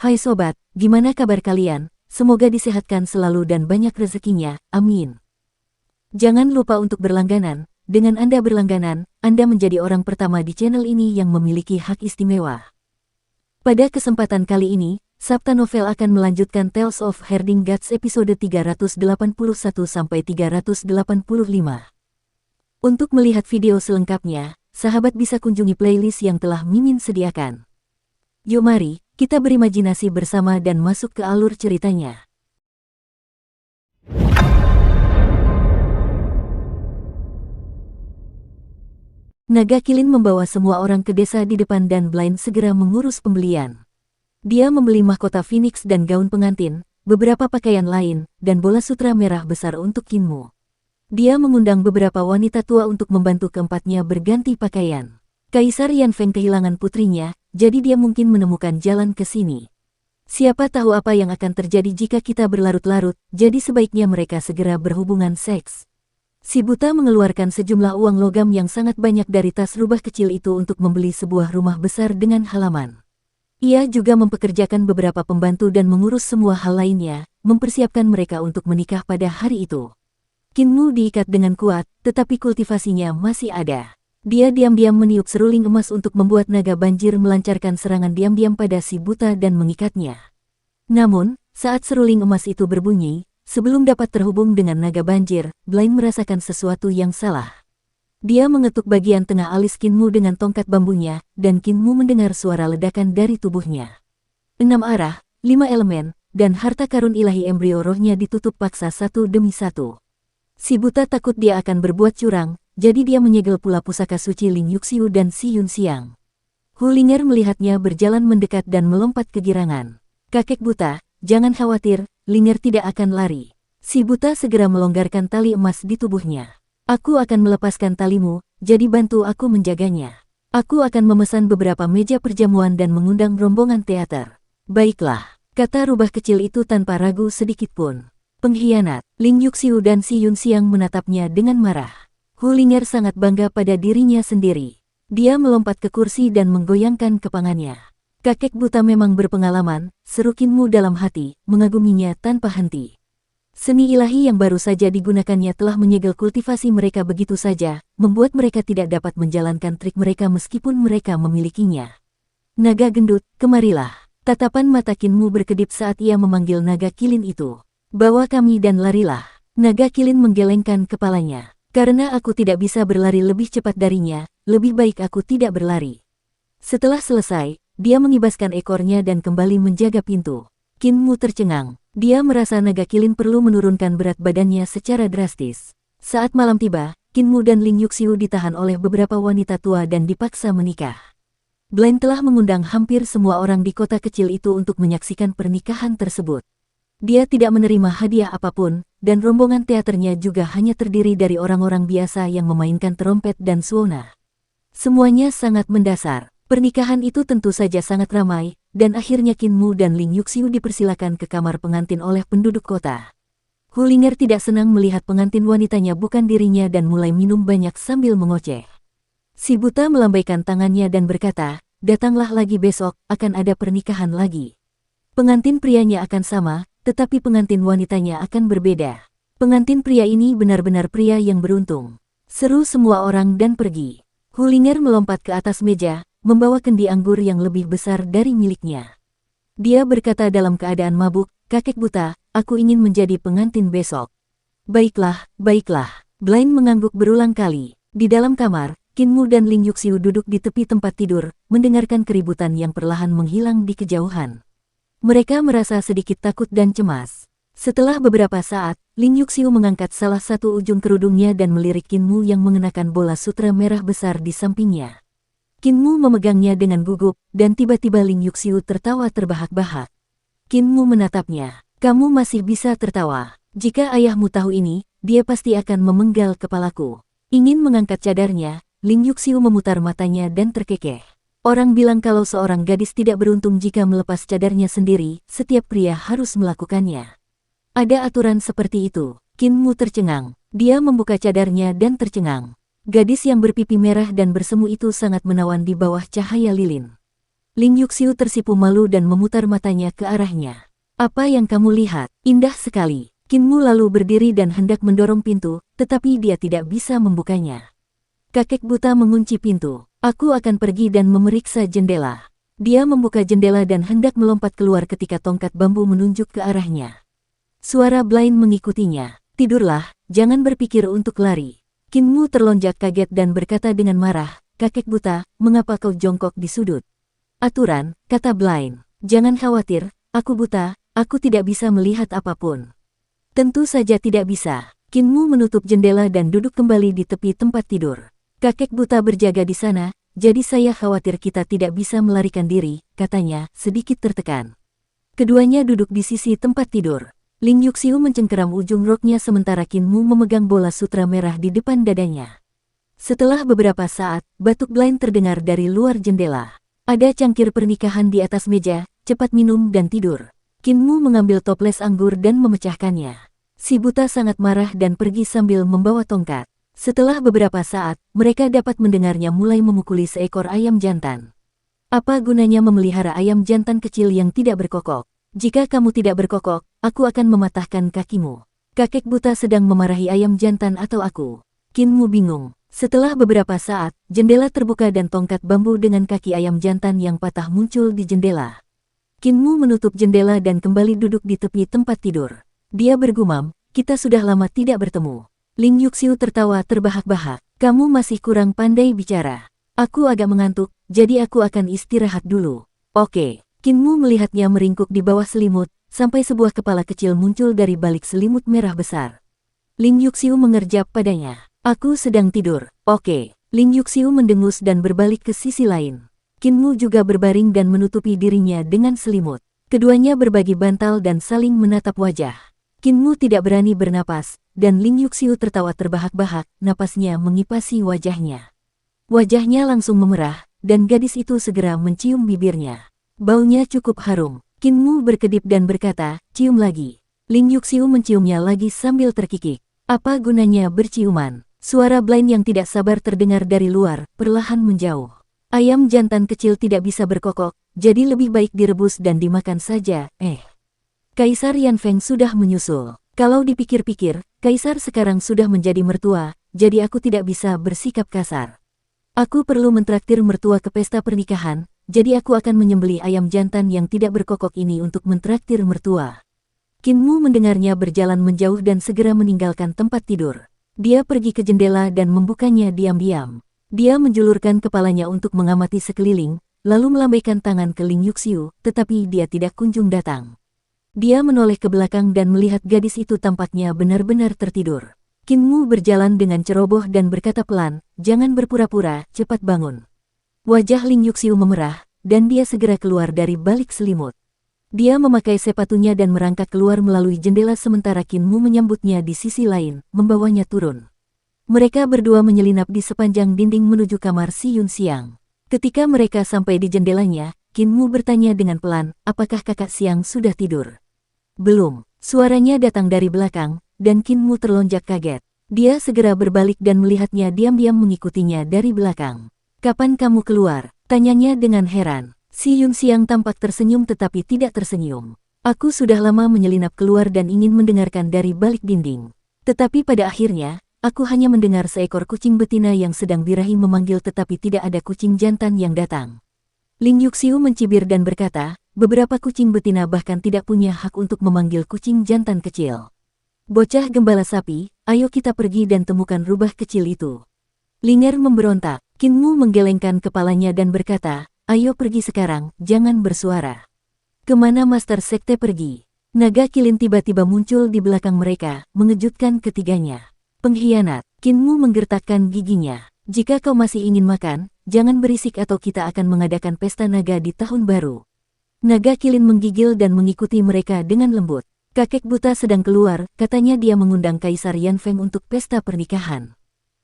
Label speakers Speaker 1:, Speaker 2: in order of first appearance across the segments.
Speaker 1: Hai sobat, gimana kabar kalian? Semoga disehatkan selalu dan banyak rezekinya, amin. Jangan lupa untuk berlangganan. Dengan Anda berlangganan, Anda menjadi orang pertama di channel ini yang memiliki hak istimewa. Pada kesempatan kali ini, Sabta Novel akan melanjutkan Tales of Herding Gods episode 381-385. Untuk melihat video selengkapnya, sahabat bisa kunjungi playlist yang telah Mimin sediakan. Yuk mari, kita berimajinasi bersama dan masuk ke alur ceritanya. Naga Kilin membawa semua orang ke desa di depan dan Blind segera mengurus pembelian. Dia membeli mahkota Phoenix dan gaun pengantin, beberapa pakaian lain, dan bola sutra merah besar untuk Kinmu. Dia mengundang beberapa wanita tua untuk membantu keempatnya berganti pakaian. Kaisar Yanfeng kehilangan putrinya, jadi dia mungkin menemukan jalan ke sini. Siapa tahu apa yang akan terjadi jika kita berlarut-larut, jadi sebaiknya mereka segera berhubungan seks. Si buta mengeluarkan sejumlah uang logam yang sangat banyak dari tas rubah kecil itu untuk membeli sebuah rumah besar dengan halaman. Ia juga mempekerjakan beberapa pembantu dan mengurus semua hal lainnya, mempersiapkan mereka untuk menikah pada hari itu. Kinmu diikat dengan kuat, tetapi kultivasinya masih ada. Dia diam-diam meniup seruling emas untuk membuat naga banjir melancarkan serangan diam-diam pada si buta dan mengikatnya. Namun, saat seruling emas itu berbunyi, sebelum dapat terhubung dengan naga banjir, Blind merasakan sesuatu yang salah. Dia mengetuk bagian tengah alis Kinmu dengan tongkat bambunya, dan Kinmu mendengar suara ledakan dari tubuhnya. 6 arah, 5 elemen, dan harta karun ilahi embrio rohnya ditutup paksa satu demi satu. Si buta takut dia akan berbuat curang, jadi dia menyegel pula pusaka suci Ling Yuxiu dan Si Yun Xiang. Hu Ling'er melihatnya berjalan mendekat dan melompat kegirangan. Kakek buta, jangan khawatir, Ling'er tidak akan lari. Si buta segera melonggarkan tali emas di tubuhnya. Aku akan melepaskan talimu, jadi bantu aku menjaganya. Aku akan memesan beberapa meja perjamuan dan mengundang rombongan teater. Baiklah, kata rubah kecil itu tanpa ragu sedikitpun. Pengkhianat, Ling Yuxiu dan Si Yun Xiang menatapnya dengan marah. Hu Ling'er sangat bangga pada dirinya sendiri. Dia melompat ke kursi dan menggoyangkan kepangannya. Kakek buta memang berpengalaman, seru Kinmu dalam hati, mengaguminya tanpa henti. Seni ilahi yang baru saja digunakannya telah menyegel kultivasi mereka begitu saja, membuat mereka tidak dapat menjalankan trik mereka meskipun mereka memilikinya. Naga gendut, kemarilah. Tatapan mata Kinmu berkedip saat ia memanggil naga Kilin itu. Bawa kami dan larilah. Naga Kilin menggelengkan kepalanya. Karena aku tidak bisa berlari lebih cepat darinya, lebih baik aku tidak berlari. Setelah selesai, dia mengibaskan ekornya dan kembali menjaga pintu. Kinmu tercengang. Dia merasa naga Kilin perlu menurunkan berat badannya secara drastis. Saat malam tiba, Kinmu dan Ling Yuxiu ditahan oleh beberapa wanita tua dan dipaksa menikah. Blind telah mengundang hampir semua orang di kota kecil itu untuk menyaksikan pernikahan tersebut. Dia tidak menerima hadiah apapun, dan rombongan teaternya juga hanya terdiri dari orang-orang biasa yang memainkan trompet dan suona. Semuanya sangat mendasar. Pernikahan itu tentu saja sangat ramai, dan akhirnya Kinmu dan Ling Yuxiu dipersilakan ke kamar pengantin oleh penduduk kota. Hu Ling'er tidak senang melihat pengantin wanitanya bukan dirinya dan mulai minum banyak sambil mengoceh. Si buta melambaikan tangannya dan berkata, datanglah lagi besok, akan ada pernikahan lagi. Pengantin prianya akan sama, tetapi pengantin wanitanya akan berbeda. Pengantin pria ini benar-benar pria yang beruntung. Seru semua orang dan pergi. Hu Ling'er melompat ke atas meja, membawa kendi anggur yang lebih besar dari miliknya. Dia berkata dalam keadaan mabuk, kakek buta, aku ingin menjadi pengantin besok. Baiklah, baiklah. Blind mengangguk berulang kali. Di dalam kamar, Kinmu dan Ling Yuxiu duduk di tepi tempat tidur, mendengarkan keributan yang perlahan menghilang di kejauhan. Mereka merasa sedikit takut dan cemas. Setelah beberapa saat, Ling Yuxiu mengangkat salah satu ujung kerudungnya dan melirik Kinmu yang mengenakan bola sutra merah besar di sampingnya. Kinmu memegangnya dengan gugup, dan tiba-tiba Ling Yuxiu tertawa terbahak-bahak. Kinmu menatapnya. Kamu masih bisa tertawa. Jika ayahmu tahu ini, dia pasti akan memenggal kepalaku. Ingin mengangkat cadarnya, Ling Yuxiu memutar matanya dan terkekeh. Orang bilang kalau seorang gadis tidak beruntung jika melepas cadarnya sendiri, setiap pria harus melakukannya. Ada aturan seperti itu. Kinmu tercengang. Dia membuka cadarnya dan tercengang. Gadis yang berpipi merah dan bersemu itu sangat menawan di bawah cahaya lilin. Ling Yuxiu tersipu malu dan memutar matanya ke arahnya. Apa yang kamu lihat? Indah sekali. Qin Mu lalu berdiri dan hendak mendorong pintu, tetapi dia tidak bisa membukanya. Kakek buta mengunci pintu. Aku akan pergi dan memeriksa jendela. Dia membuka jendela dan hendak melompat keluar ketika tongkat bambu menunjuk ke arahnya. Suara Blind mengikutinya. Tidurlah, jangan berpikir untuk lari. Qin Mu terlonjak kaget dan berkata dengan marah, kakek buta, mengapa kau jongkok di sudut? Aturan, kata Blind. Jangan khawatir, aku buta, aku tidak bisa melihat apapun. Tentu saja tidak bisa. Qin Mu menutup jendela dan duduk kembali di tepi tempat tidur. Kakek buta berjaga di sana, jadi saya khawatir kita tidak bisa melarikan diri, katanya, sedikit tertekan. Keduanya duduk di sisi tempat tidur. Ling Yuxiu mencengkeram ujung roknya sementara Qin Mu memegang bola sutra merah di depan dadanya. Setelah beberapa saat, batuk Blind terdengar dari luar jendela. Ada cangkir pernikahan di atas meja, cepat minum dan tidur. Qin Mu mengambil toples anggur dan memecahkannya. Si buta sangat marah dan pergi sambil membawa tongkat. Setelah beberapa saat, mereka dapat mendengarnya mulai memukuli seekor ayam jantan. Apa gunanya memelihara ayam jantan kecil yang tidak berkokok? Jika kamu tidak berkokok, aku akan mematahkan kakimu. Kakek buta sedang memarahi ayam jantan atau aku? Qin Mu bingung. Setelah beberapa saat, jendela terbuka dan tongkat bambu dengan kaki ayam jantan yang patah muncul di jendela. Qin Mu menutup jendela dan kembali duduk di tepi tempat tidur. Dia bergumam, kita sudah lama tidak bertemu. Ling Yuxiu tertawa terbahak-bahak. Kamu masih kurang pandai bicara. Aku agak mengantuk, jadi aku akan istirahat dulu. Oke. Qin Mu melihatnya meringkuk di bawah selimut, sampai sebuah kepala kecil muncul dari balik selimut merah besar. Ling Yuxiu mengerjap padanya. Aku sedang tidur. Oke. Ling Yuxiu mendengus dan berbalik ke sisi lain. Qin Mu juga berbaring dan menutupi dirinya dengan selimut. Keduanya berbagi bantal dan saling menatap wajah. Qin Mu tidak berani bernapas, dan Ling Yuxiu tertawa terbahak-bahak, napasnya mengipasi wajahnya. Wajahnya langsung memerah, dan gadis itu segera mencium bibirnya. Baunya cukup harum. Qin Mu berkedip dan berkata, cium lagi. Ling Yuxiu menciumnya lagi sambil terkikik. Apa gunanya berciuman? Suara Blind yang tidak sabar terdengar dari luar, perlahan menjauh. Ayam jantan kecil tidak bisa berkokok, jadi lebih baik direbus dan dimakan saja. Kaisar Yanfeng sudah menyusul. Kalau dipikir-pikir, Kaisar sekarang sudah menjadi mertua, jadi aku tidak bisa bersikap kasar. Aku perlu mentraktir mertua ke pesta pernikahan, jadi aku akan menyembelih ayam jantan yang tidak berkokok ini untuk mentraktir mertua. Qin Mu mendengarnya berjalan menjauh dan segera meninggalkan tempat tidur. Dia pergi ke jendela dan membukanya diam-diam. Dia menjulurkan kepalanya untuk mengamati sekeliling, lalu melambaikan tangan ke Ling Yuxiu, tetapi dia tidak kunjung datang. Dia menoleh ke belakang dan melihat gadis itu tampaknya benar-benar tertidur. Qin Mu berjalan dengan ceroboh dan berkata pelan, jangan berpura-pura, cepat bangun. Wajah Ling Yuxiu memerah, dan dia segera keluar dari balik selimut. Dia memakai sepatunya dan merangkak keluar melalui jendela sementara Qin Mu menyambutnya di sisi lain, membawanya turun. Mereka berdua menyelinap di sepanjang dinding menuju kamar si Yun Xiang. Ketika mereka sampai di jendelanya, Qin Mu bertanya dengan pelan, apakah kakak Xiang sudah tidur? Belum. Suaranya datang dari belakang, dan Qin Mu terlonjak kaget. Dia segera berbalik dan melihatnya diam-diam mengikutinya dari belakang. Kapan kamu keluar? Tanyanya dengan heran. Si Yun Xiang tampak tersenyum tetapi tidak tersenyum. Aku sudah lama menyelinap keluar dan ingin mendengarkan dari balik dinding. Tetapi pada akhirnya, aku hanya mendengar seekor kucing betina yang sedang birahi memanggil tetapi tidak ada kucing jantan yang datang. Ling Yuxiu mencibir dan berkata, beberapa kucing betina bahkan tidak punya hak untuk memanggil kucing jantan kecil. Bocah gembala sapi, ayo kita pergi dan temukan rubah kecil itu. Linger memberontak. Qin Mu menggelengkan kepalanya dan berkata, ayo pergi sekarang, jangan bersuara. Kemana Master Sekte pergi? Naga kilin tiba-tiba muncul di belakang mereka, mengejutkan ketiganya. Pengkhianat. Qin Mu menggertakkan giginya. Jika kau masih ingin makan, jangan berisik atau kita akan mengadakan pesta naga di tahun baru. Naga kilin menggigil dan mengikuti mereka dengan lembut. Kakek buta sedang keluar, katanya dia mengundang Kaisar Yanfeng untuk pesta pernikahan.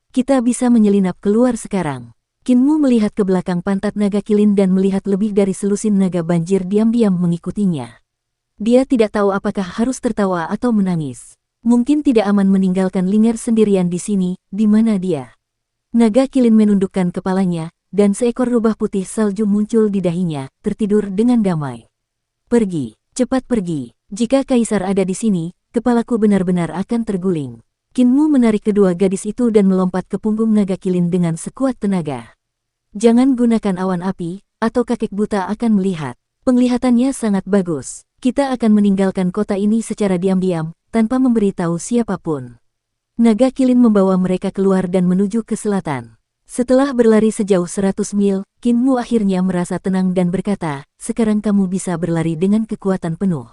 Speaker 1: Kita bisa menyelinap keluar sekarang. Qin Mu melihat ke belakang pantat naga kilin dan melihat lebih dari selusin naga banjir diam-diam mengikutinya. Dia tidak tahu apakah harus tertawa atau menangis. Mungkin tidak aman meninggalkan Linger sendirian di sini, di mana dia. Naga kilin menundukkan kepalanya, dan seekor rubah putih salju muncul di dahinya, tertidur dengan damai. Pergi, cepat pergi. Jika Kaisar ada di sini, kepalaku benar-benar akan terguling. Kinmu menarik kedua gadis itu dan melompat ke punggung naga kilin dengan sekuat tenaga. Jangan gunakan awan api, atau kakek buta akan melihat. Penglihatannya sangat bagus. Kita akan meninggalkan kota ini secara diam-diam, tanpa memberitahu siapapun. Naga kilin membawa mereka keluar dan menuju ke selatan. Setelah berlari sejauh 100 mil, Kinmu akhirnya merasa tenang dan berkata, sekarang kamu bisa berlari dengan kekuatan penuh.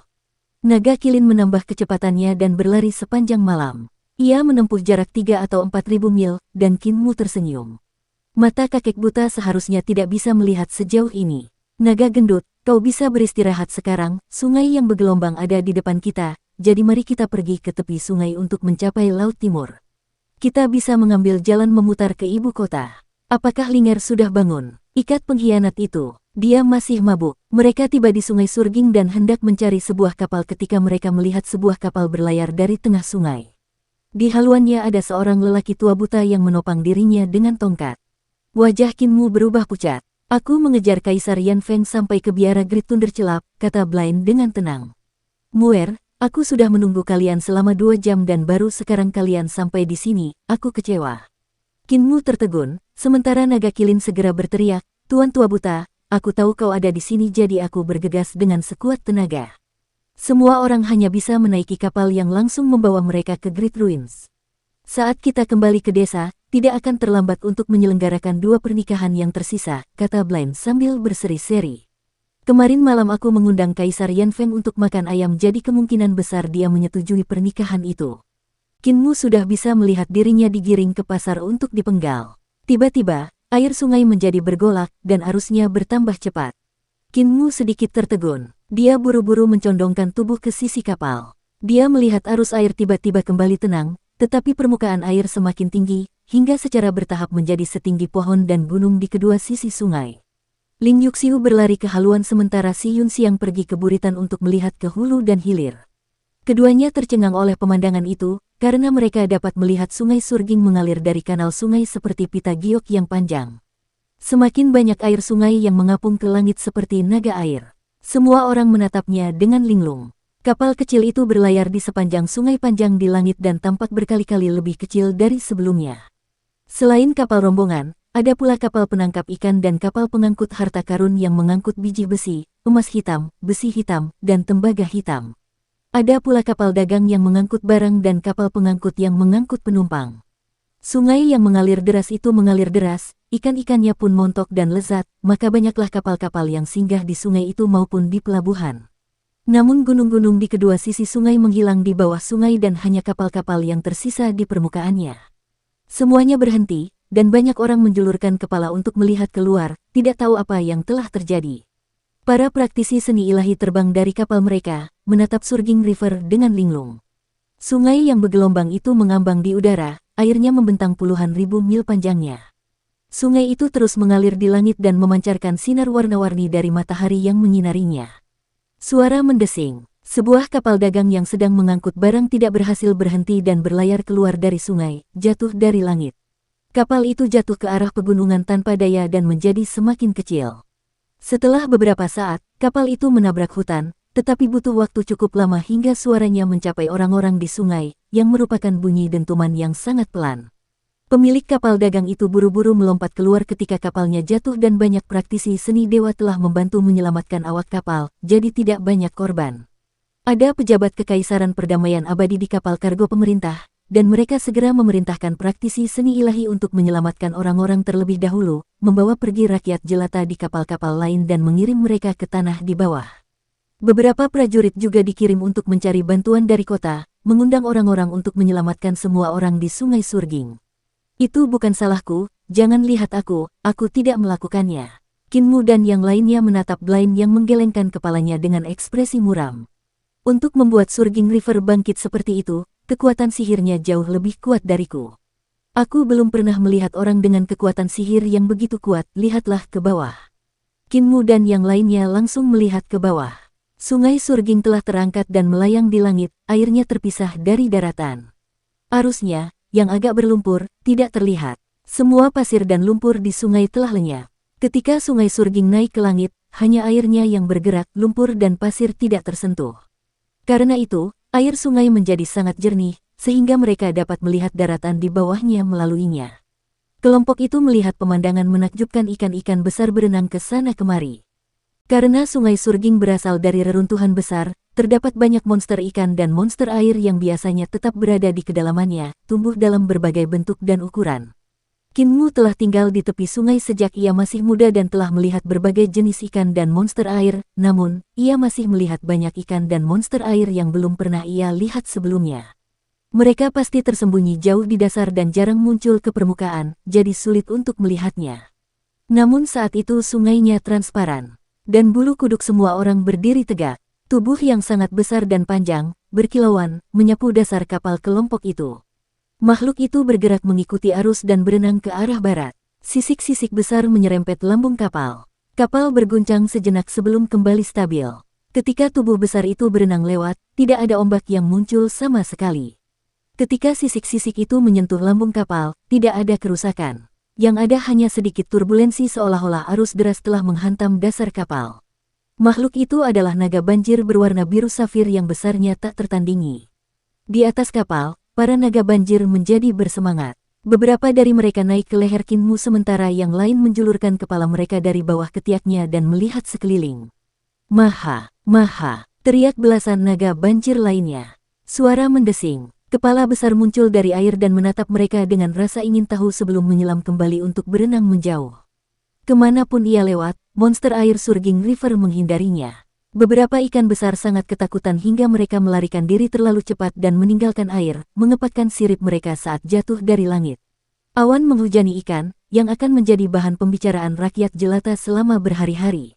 Speaker 1: Naga kilin menambah kecepatannya dan berlari sepanjang malam. Ia menempuh jarak 3 atau 4.000 mil, dan Kinmu tersenyum. Mata kakek buta seharusnya tidak bisa melihat sejauh ini. Naga gendut, kau bisa beristirahat sekarang, sungai yang bergelombang ada di depan kita. Jadi mari kita pergi ke tepi sungai untuk mencapai Laut Timur. Kita bisa mengambil jalan memutar ke ibu kota. Apakah Linger sudah bangun? Ikat pengkhianat itu. Dia masih mabuk. Mereka tiba di sungai Surging dan hendak mencari sebuah kapal ketika mereka melihat sebuah kapal berlayar dari tengah sungai. Di haluannya ada seorang lelaki tua buta yang menopang dirinya dengan tongkat. Wajah Kinmu berubah pucat. Aku mengejar Kaisar Yanfeng sampai ke biara Great Thunder Celap, kata Blind dengan tenang. Muer, aku sudah menunggu kalian selama 2 jam dan baru sekarang kalian sampai di sini, aku kecewa. Kinmu tertegun, sementara naga kilin segera berteriak, Tuan tua buta, aku tahu kau ada di sini jadi aku bergegas dengan sekuat tenaga. Semua orang hanya bisa menaiki kapal yang langsung membawa mereka ke Great Ruins. Saat kita kembali ke desa, tidak akan terlambat untuk menyelenggarakan 2 pernikahan yang tersisa, kata Blind sambil berseri-seri. Kemarin malam aku mengundang Kaisar Yanfeng untuk makan ayam jadi kemungkinan besar dia menyetujui pernikahan itu. Kinmu sudah bisa melihat dirinya digiring ke pasar untuk dipenggal. Tiba-tiba, air sungai menjadi bergolak dan arusnya bertambah cepat. Kinmu sedikit tertegun. Dia buru-buru mencondongkan tubuh ke sisi kapal. Dia melihat arus air tiba-tiba kembali tenang, tetapi permukaan air semakin tinggi, hingga secara bertahap menjadi setinggi pohon dan gunung di kedua sisi sungai. Ling Yuxiu berlari ke haluan sementara Si Yunxiang pergi ke buritan untuk melihat ke hulu dan hilir. Keduanya tercengang oleh pemandangan itu, karena mereka dapat melihat sungai Surging mengalir dari kanal sungai seperti pita giok yang panjang. Semakin banyak air sungai yang mengapung ke langit seperti naga air. Semua orang menatapnya dengan linglung. Kapal kecil itu berlayar di sepanjang sungai panjang di langit dan tampak berkali-kali lebih kecil dari sebelumnya. Selain kapal rombongan, ada pula kapal penangkap ikan dan kapal pengangkut harta karun yang mengangkut biji besi, emas hitam, besi hitam, dan tembaga hitam. Ada pula kapal dagang yang mengangkut barang dan kapal pengangkut yang mengangkut penumpang. Sungai yang mengalir deras itu mengalir deras, ikan-ikannya pun montok dan lezat, maka banyaklah kapal-kapal yang singgah di sungai itu maupun di pelabuhan. Namun gunung-gunung di kedua sisi sungai menghilang di bawah sungai dan hanya kapal-kapal yang tersisa di permukaannya. Semuanya berhenti, dan banyak orang menjulurkan kepala untuk melihat keluar, tidak tahu apa yang telah terjadi. Para praktisi seni ilahi terbang dari kapal mereka, menatap Surging River dengan linglung. Sungai yang bergelombang itu mengambang di udara, airnya membentang puluhan ribu mil panjangnya. Sungai itu terus mengalir di langit dan memancarkan sinar warna-warni dari matahari yang menyinarinya. Suara mendesing. Sebuah kapal dagang yang sedang mengangkut barang tidak berhasil berhenti dan berlayar keluar dari sungai, jatuh dari langit. Kapal itu jatuh ke arah pegunungan tanpa daya dan menjadi semakin kecil. Setelah beberapa saat, kapal itu menabrak hutan, tetapi butuh waktu cukup lama hingga suaranya mencapai orang-orang di sungai, yang merupakan bunyi dentuman yang sangat pelan. Pemilik kapal dagang itu buru-buru melompat keluar ketika kapalnya jatuh dan banyak praktisi seni dewa telah membantu menyelamatkan awak kapal, jadi tidak banyak korban. Ada pejabat kekaisaran perdamaian abadi di kapal kargo pemerintah, dan mereka segera memerintahkan praktisi seni ilahi untuk menyelamatkan orang-orang terlebih dahulu, membawa pergi rakyat jelata di kapal-kapal lain dan mengirim mereka ke tanah di bawah. Beberapa prajurit juga dikirim untuk mencari bantuan dari kota, mengundang orang-orang untuk menyelamatkan semua orang di sungai Surging. Itu bukan salahku, jangan lihat aku tidak melakukannya. Kinmu dan yang lainnya menatap Blind yang menggelengkan kepalanya dengan ekspresi muram. Untuk membuat Surging River bangkit seperti itu, kekuatan sihirnya jauh lebih kuat dariku. Aku belum pernah melihat orang dengan kekuatan sihir yang begitu kuat, lihatlah ke bawah. Kinmu dan yang lainnya langsung melihat ke bawah. Sungai Surging telah terangkat dan melayang di langit, airnya terpisah dari daratan. Arusnya, yang agak berlumpur, tidak terlihat. Semua pasir dan lumpur di sungai telah lenyap. Ketika sungai Surging naik ke langit, hanya airnya yang bergerak, lumpur dan pasir tidak tersentuh. Karena itu, air sungai menjadi sangat jernih, sehingga mereka dapat melihat daratan di bawahnya melaluinya. Kelompok itu melihat pemandangan menakjubkan, ikan-ikan besar berenang ke sana kemari. Karena sungai Surging berasal dari reruntuhan besar, terdapat banyak monster ikan dan monster air yang biasanya tetap berada di kedalamannya, tumbuh dalam berbagai bentuk dan ukuran. Kinmu telah tinggal di tepi sungai sejak ia masih muda dan telah melihat berbagai jenis ikan dan monster air, namun, ia masih melihat banyak ikan dan monster air yang belum pernah ia lihat sebelumnya. Mereka pasti tersembunyi jauh di dasar dan jarang muncul ke permukaan, jadi sulit untuk melihatnya. Namun saat itu sungainya transparan, dan bulu kuduk semua orang berdiri tegak. Tubuh yang sangat besar dan panjang, berkilauan, menyapu dasar kapal kelompok itu. Makhluk itu bergerak mengikuti arus dan berenang ke arah barat. Sisik-sisik besar menyerempet lambung kapal. Kapal berguncang sejenak sebelum kembali stabil. Ketika tubuh besar itu berenang lewat, tidak ada ombak yang muncul sama sekali. Ketika sisik-sisik itu menyentuh lambung kapal, tidak ada kerusakan. Yang ada hanya sedikit turbulensi seolah-olah arus deras telah menghantam dasar kapal. Makhluk itu adalah naga banjir berwarna biru safir yang besarnya tak tertandingi. Di atas kapal, para naga banjir menjadi bersemangat. Beberapa dari mereka naik ke leher Kinmu sementara yang lain menjulurkan kepala mereka dari bawah ketiaknya dan melihat sekeliling. Maha, maha, teriak belasan naga banjir lainnya. Suara mendesing. Kepala besar muncul dari air dan menatap mereka dengan rasa ingin tahu sebelum menyelam kembali untuk berenang menjauh. Kemanapun ia lewat, monster air Surging River menghindarinya. Beberapa ikan besar sangat ketakutan hingga mereka melarikan diri terlalu cepat dan meninggalkan air, mengepatkan sirip mereka saat jatuh dari langit. Awan menghujani ikan, yang akan menjadi bahan pembicaraan rakyat jelata selama berhari-hari.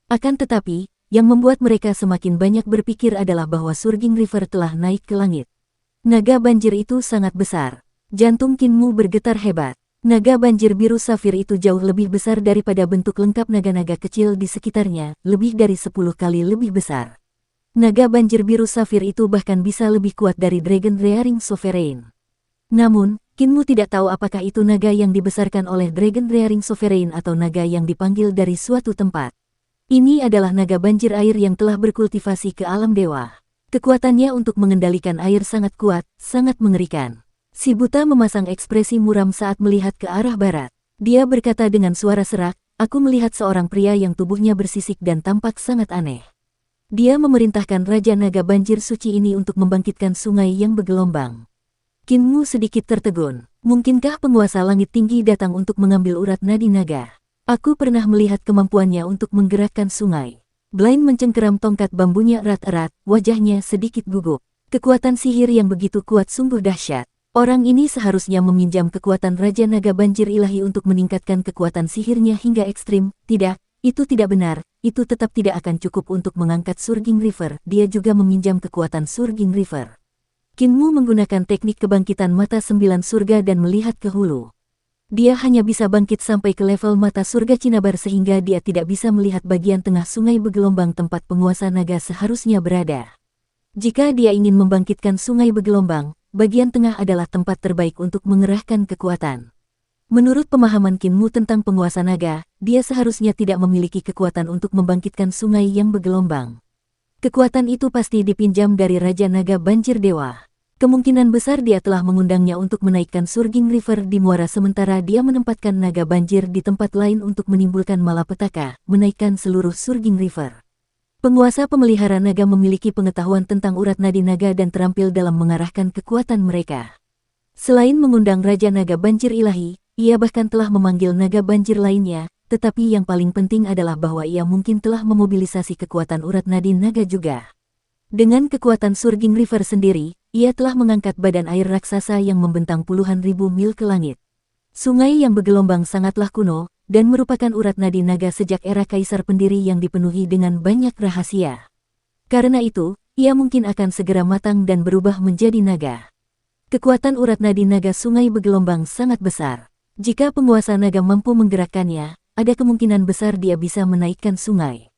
Speaker 1: Akan tetapi, yang membuat mereka semakin banyak berpikir adalah bahwa Surging River telah naik ke langit. Naga banjir itu sangat besar. Jantung Kinmu bergetar hebat. Naga banjir biru safir itu jauh lebih besar daripada bentuk lengkap naga-naga kecil di sekitarnya, lebih dari 10 kali lebih besar. Naga banjir biru safir itu bahkan bisa lebih kuat dari Dragon Rearing Sovereign. Namun, Kinmu tidak tahu apakah itu naga yang dibesarkan oleh Dragon Rearing Sovereign atau naga yang dipanggil dari suatu tempat. Ini adalah naga banjir air yang telah berkultivasi ke alam dewa. Kekuatannya untuk mengendalikan air sangat kuat, sangat mengerikan. Si buta memasang ekspresi muram saat melihat ke arah barat. Dia berkata dengan suara serak, "Aku melihat seorang pria yang tubuhnya bersisik dan tampak sangat aneh." Dia memerintahkan Raja Naga Banjir Suci ini untuk membangkitkan sungai yang bergelombang. Kinmu sedikit tertegun. Mungkinkah penguasa langit tinggi datang untuk mengambil urat nadi naga? Aku pernah melihat kemampuannya untuk menggerakkan sungai. Blind mencengkeram tongkat bambunya erat-erat, wajahnya sedikit gugup. Kekuatan sihir yang begitu kuat sungguh dahsyat. Orang ini seharusnya meminjam kekuatan Raja Naga Banjir Ilahi untuk meningkatkan kekuatan sihirnya hingga ekstrim. Tidak, itu tidak benar. Itu tetap tidak akan cukup untuk mengangkat Surging River. Dia juga meminjam kekuatan Surging River. Kinmu menggunakan teknik kebangkitan mata 9 surga dan melihat ke hulu. Dia hanya bisa bangkit sampai ke level mata surga Cinnabar sehingga dia tidak bisa melihat bagian tengah sungai bergelombang tempat penguasa naga seharusnya berada. Jika dia ingin membangkitkan sungai bergelombang, bagian tengah adalah tempat terbaik untuk mengerahkan kekuatan. Menurut pemahaman Kinmu tentang penguasa naga, dia seharusnya tidak memiliki kekuatan untuk membangkitkan sungai yang bergelombang. Kekuatan itu pasti dipinjam dari Raja Naga Banjir Dewa. Kemungkinan besar dia telah mengundangnya untuk menaikkan Surging River di muara sementara dia menempatkan naga banjir di tempat lain untuk menimbulkan malapetaka, menaikkan seluruh Surging River. Penguasa pemelihara naga memiliki pengetahuan tentang urat nadi naga dan terampil dalam mengarahkan kekuatan mereka. Selain mengundang Raja Naga Banjir Ilahi, ia bahkan telah memanggil naga banjir lainnya, tetapi yang paling penting adalah bahwa ia mungkin telah memobilisasi kekuatan urat nadi naga juga. Dengan kekuatan Surging River sendiri, ia telah mengangkat badan air raksasa yang membentang puluhan ribu mil ke langit. Sungai yang bergelombang sangatlah kuno, dan merupakan urat nadi naga sejak era Kaisar Pendiri yang dipenuhi dengan banyak rahasia. Karena itu, ia mungkin akan segera matang dan berubah menjadi naga. Kekuatan urat nadi naga sungai bergelombang sangat besar. Jika penguasa naga mampu menggerakkannya, ada kemungkinan besar dia bisa menaikkan sungai.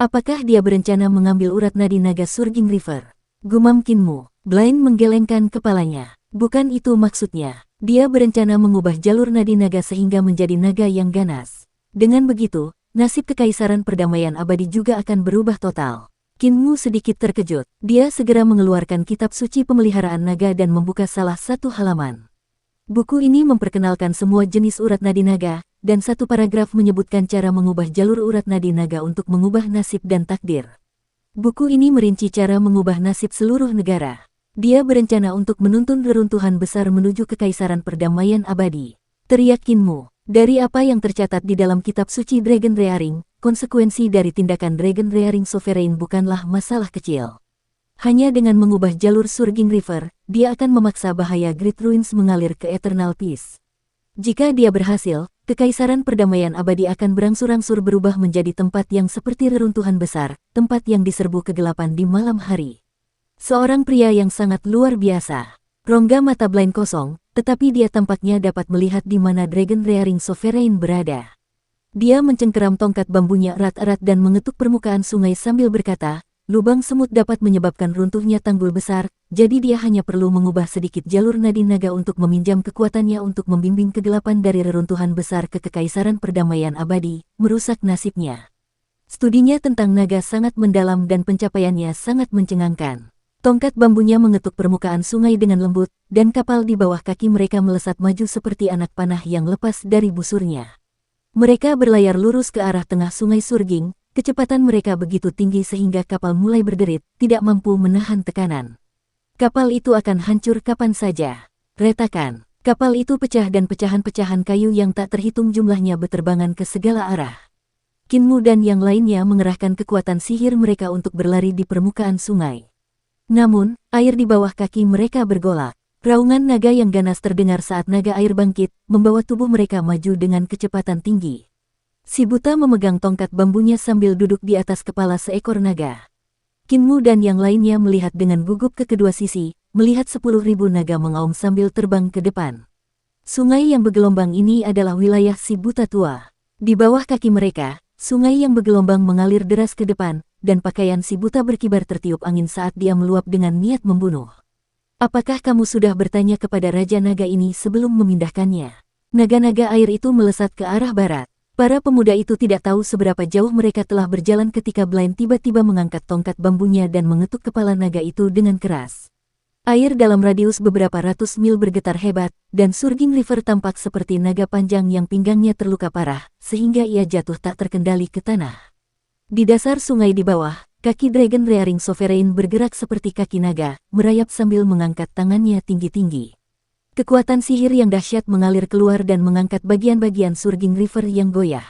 Speaker 1: Apakah dia berencana mengambil urat nadi naga Surging River? Gumam Kinmu. Blind menggelengkan kepalanya. Bukan itu maksudnya. Dia berencana mengubah jalur nadi naga sehingga menjadi naga yang ganas. Dengan begitu, nasib Kekaisaran Perdamaian Abadi juga akan berubah total. Qin Mu sedikit terkejut. Dia segera mengeluarkan kitab suci pemeliharaan naga dan membuka salah satu halaman. Buku ini memperkenalkan semua jenis urat nadi naga, dan satu paragraf menyebutkan cara mengubah jalur urat nadi naga untuk mengubah nasib dan takdir. Buku ini merinci cara mengubah nasib seluruh negara. Dia berencana untuk menuntun reruntuhan besar menuju Kekaisaran Perdamaian Abadi. Teriak Qin Mu. Dari apa yang tercatat di dalam kitab suci Dragon Rearing, konsekuensi dari tindakan Dragon Rearing Sovereign bukanlah masalah kecil. Hanya dengan mengubah jalur Surging River, dia akan memaksa bahaya Great Ruins mengalir ke Eternal Peace. Jika dia berhasil, Kekaisaran Perdamaian Abadi akan berangsur-angsur berubah menjadi tempat yang seperti reruntuhan besar, tempat yang diserbu kegelapan di malam hari. Seorang pria yang sangat luar biasa. Rongga mata Blind kosong, tetapi dia tampaknya dapat melihat di mana Dragon Rearing Sovereign berada. Dia mencengkeram tongkat bambunya erat-erat dan mengetuk permukaan sungai sambil berkata, lubang semut dapat menyebabkan runtuhnya tanggul besar, jadi dia hanya perlu mengubah sedikit jalur nadi naga untuk meminjam kekuatannya untuk membimbing kegelapan dari reruntuhan besar ke Kekaisaran Perdamaian Abadi, merusak nasibnya. Studinya tentang naga sangat mendalam dan pencapaiannya sangat mencengangkan. Tongkat bambunya mengetuk permukaan sungai dengan lembut, dan kapal di bawah kaki mereka melesat maju seperti anak panah yang lepas dari busurnya. Mereka berlayar lurus ke arah tengah sungai Surging, kecepatan mereka begitu tinggi sehingga kapal mulai berderit, tidak mampu menahan tekanan. Kapal itu akan hancur kapan saja. Retakan. Kapal itu pecah dan pecahan-pecahan kayu yang tak terhitung jumlahnya berterbangan ke segala arah. Qin Mu dan yang lainnya mengerahkan kekuatan sihir mereka untuk berlari di permukaan sungai. Namun, air di bawah kaki mereka bergolak. Raungan naga yang ganas terdengar saat naga air bangkit, membawa tubuh mereka maju dengan kecepatan tinggi. Si buta memegang tongkat bambunya sambil duduk di atas kepala seekor naga. Qin Mu dan yang lainnya melihat dengan gugup ke kedua sisi, melihat 10.000 naga mengaum sambil terbang ke depan. Sungai yang bergelombang ini adalah wilayah si buta tua. Di bawah kaki mereka, sungai yang bergelombang mengalir deras ke depan, dan pakaian si buta berkibar tertiup angin saat dia meluap dengan niat membunuh. Apakah kamu sudah bertanya kepada Raja Naga ini sebelum memindahkannya? Naga-naga air itu melesat ke arah barat. Para pemuda itu tidak tahu seberapa jauh mereka telah berjalan ketika Blind tiba-tiba mengangkat tongkat bambunya dan mengetuk kepala naga itu dengan keras. Air dalam radius beberapa ratus mil bergetar hebat, dan Surging River tampak seperti naga panjang yang pinggangnya terluka parah, sehingga ia jatuh tak terkendali ke tanah. Di dasar sungai di bawah, kaki Dragon Rearing Sovereign bergerak seperti kaki naga, merayap sambil mengangkat tangannya tinggi-tinggi. Kekuatan sihir yang dahsyat mengalir keluar dan mengangkat bagian-bagian Surging River yang goyah.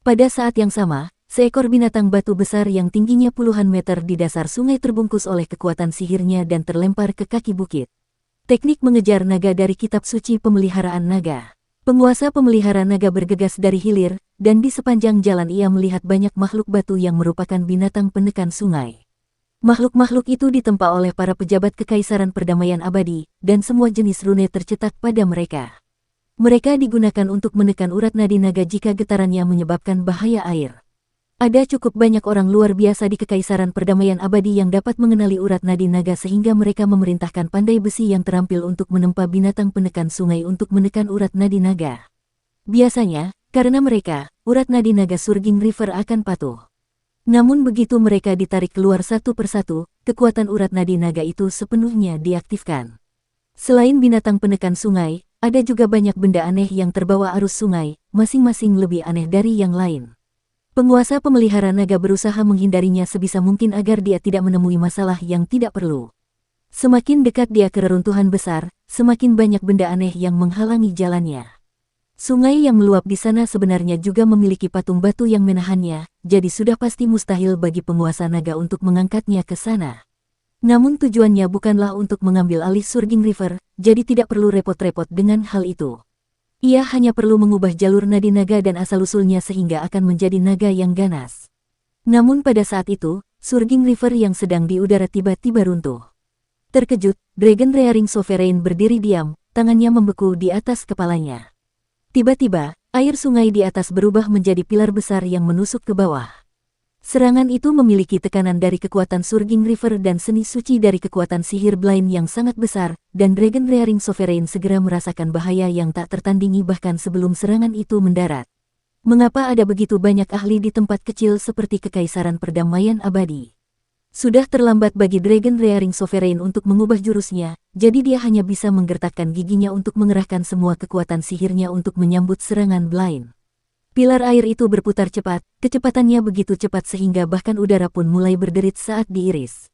Speaker 1: Pada saat yang sama, seekor binatang batu besar yang tingginya puluhan meter di dasar sungai terbungkus oleh kekuatan sihirnya dan terlempar ke kaki bukit. Teknik mengejar naga dari kitab suci pemeliharaan naga. Penguasa pemelihara naga bergegas dari hilir, dan di sepanjang jalan ia melihat banyak makhluk batu yang merupakan binatang penekan sungai. Makhluk-makhluk itu ditempa oleh para pejabat Kekaisaran Perdamaian Abadi, dan semua jenis rune tercetak pada mereka. Mereka digunakan untuk menekan urat nadi naga jika getarannya menyebabkan bahaya air. Ada cukup banyak orang luar biasa di Kekaisaran Perdamaian Abadi yang dapat mengenali urat nadi naga sehingga mereka memerintahkan pandai besi yang terampil untuk menempa binatang penekan sungai untuk menekan urat nadi naga. Biasanya, karena mereka, urat nadi naga Surging River akan patuh. Namun begitu mereka ditarik keluar satu persatu, kekuatan urat nadi naga itu sepenuhnya diaktifkan. Selain binatang penekan sungai, ada juga banyak benda aneh yang terbawa arus sungai, masing-masing lebih aneh dari yang lain. Penguasa pemelihara naga berusaha menghindarinya sebisa mungkin agar dia tidak menemui masalah yang tidak perlu. Semakin dekat dia ke reruntuhan besar, semakin banyak benda aneh yang menghalangi jalannya. Sungai yang meluap di sana sebenarnya juga memiliki patung batu yang menahannya, jadi sudah pasti mustahil bagi penguasa naga untuk mengangkatnya ke sana. Namun tujuannya bukanlah untuk mengambil alih Surging River, jadi tidak perlu repot-repot dengan hal itu. Ia hanya perlu mengubah jalur nadi naga dan asal-usulnya sehingga akan menjadi naga yang ganas. Namun pada saat itu, Surging River yang sedang di udara tiba-tiba runtuh. Terkejut, Dragon Rearing Sovereign berdiri diam, tangannya membeku di atas kepalanya. Tiba-tiba, air sungai di atas berubah menjadi pilar besar yang menusuk ke bawah. Serangan itu memiliki tekanan dari kekuatan Surging River dan seni suci dari kekuatan sihir Blind yang sangat besar, dan Dragon Rearing Sovereign segera merasakan bahaya yang tak tertandingi bahkan sebelum serangan itu mendarat. Mengapa ada begitu banyak ahli di tempat kecil seperti Kekaisaran Perdamaian Abadi? Sudah terlambat bagi Dragon Rearing Sovereign untuk mengubah jurusnya, jadi dia hanya bisa menggertakkan giginya untuk mengerahkan semua kekuatan sihirnya untuk menyambut serangan Blind. Pilar air itu berputar cepat, kecepatannya begitu cepat sehingga bahkan udara pun mulai berderit saat diiris.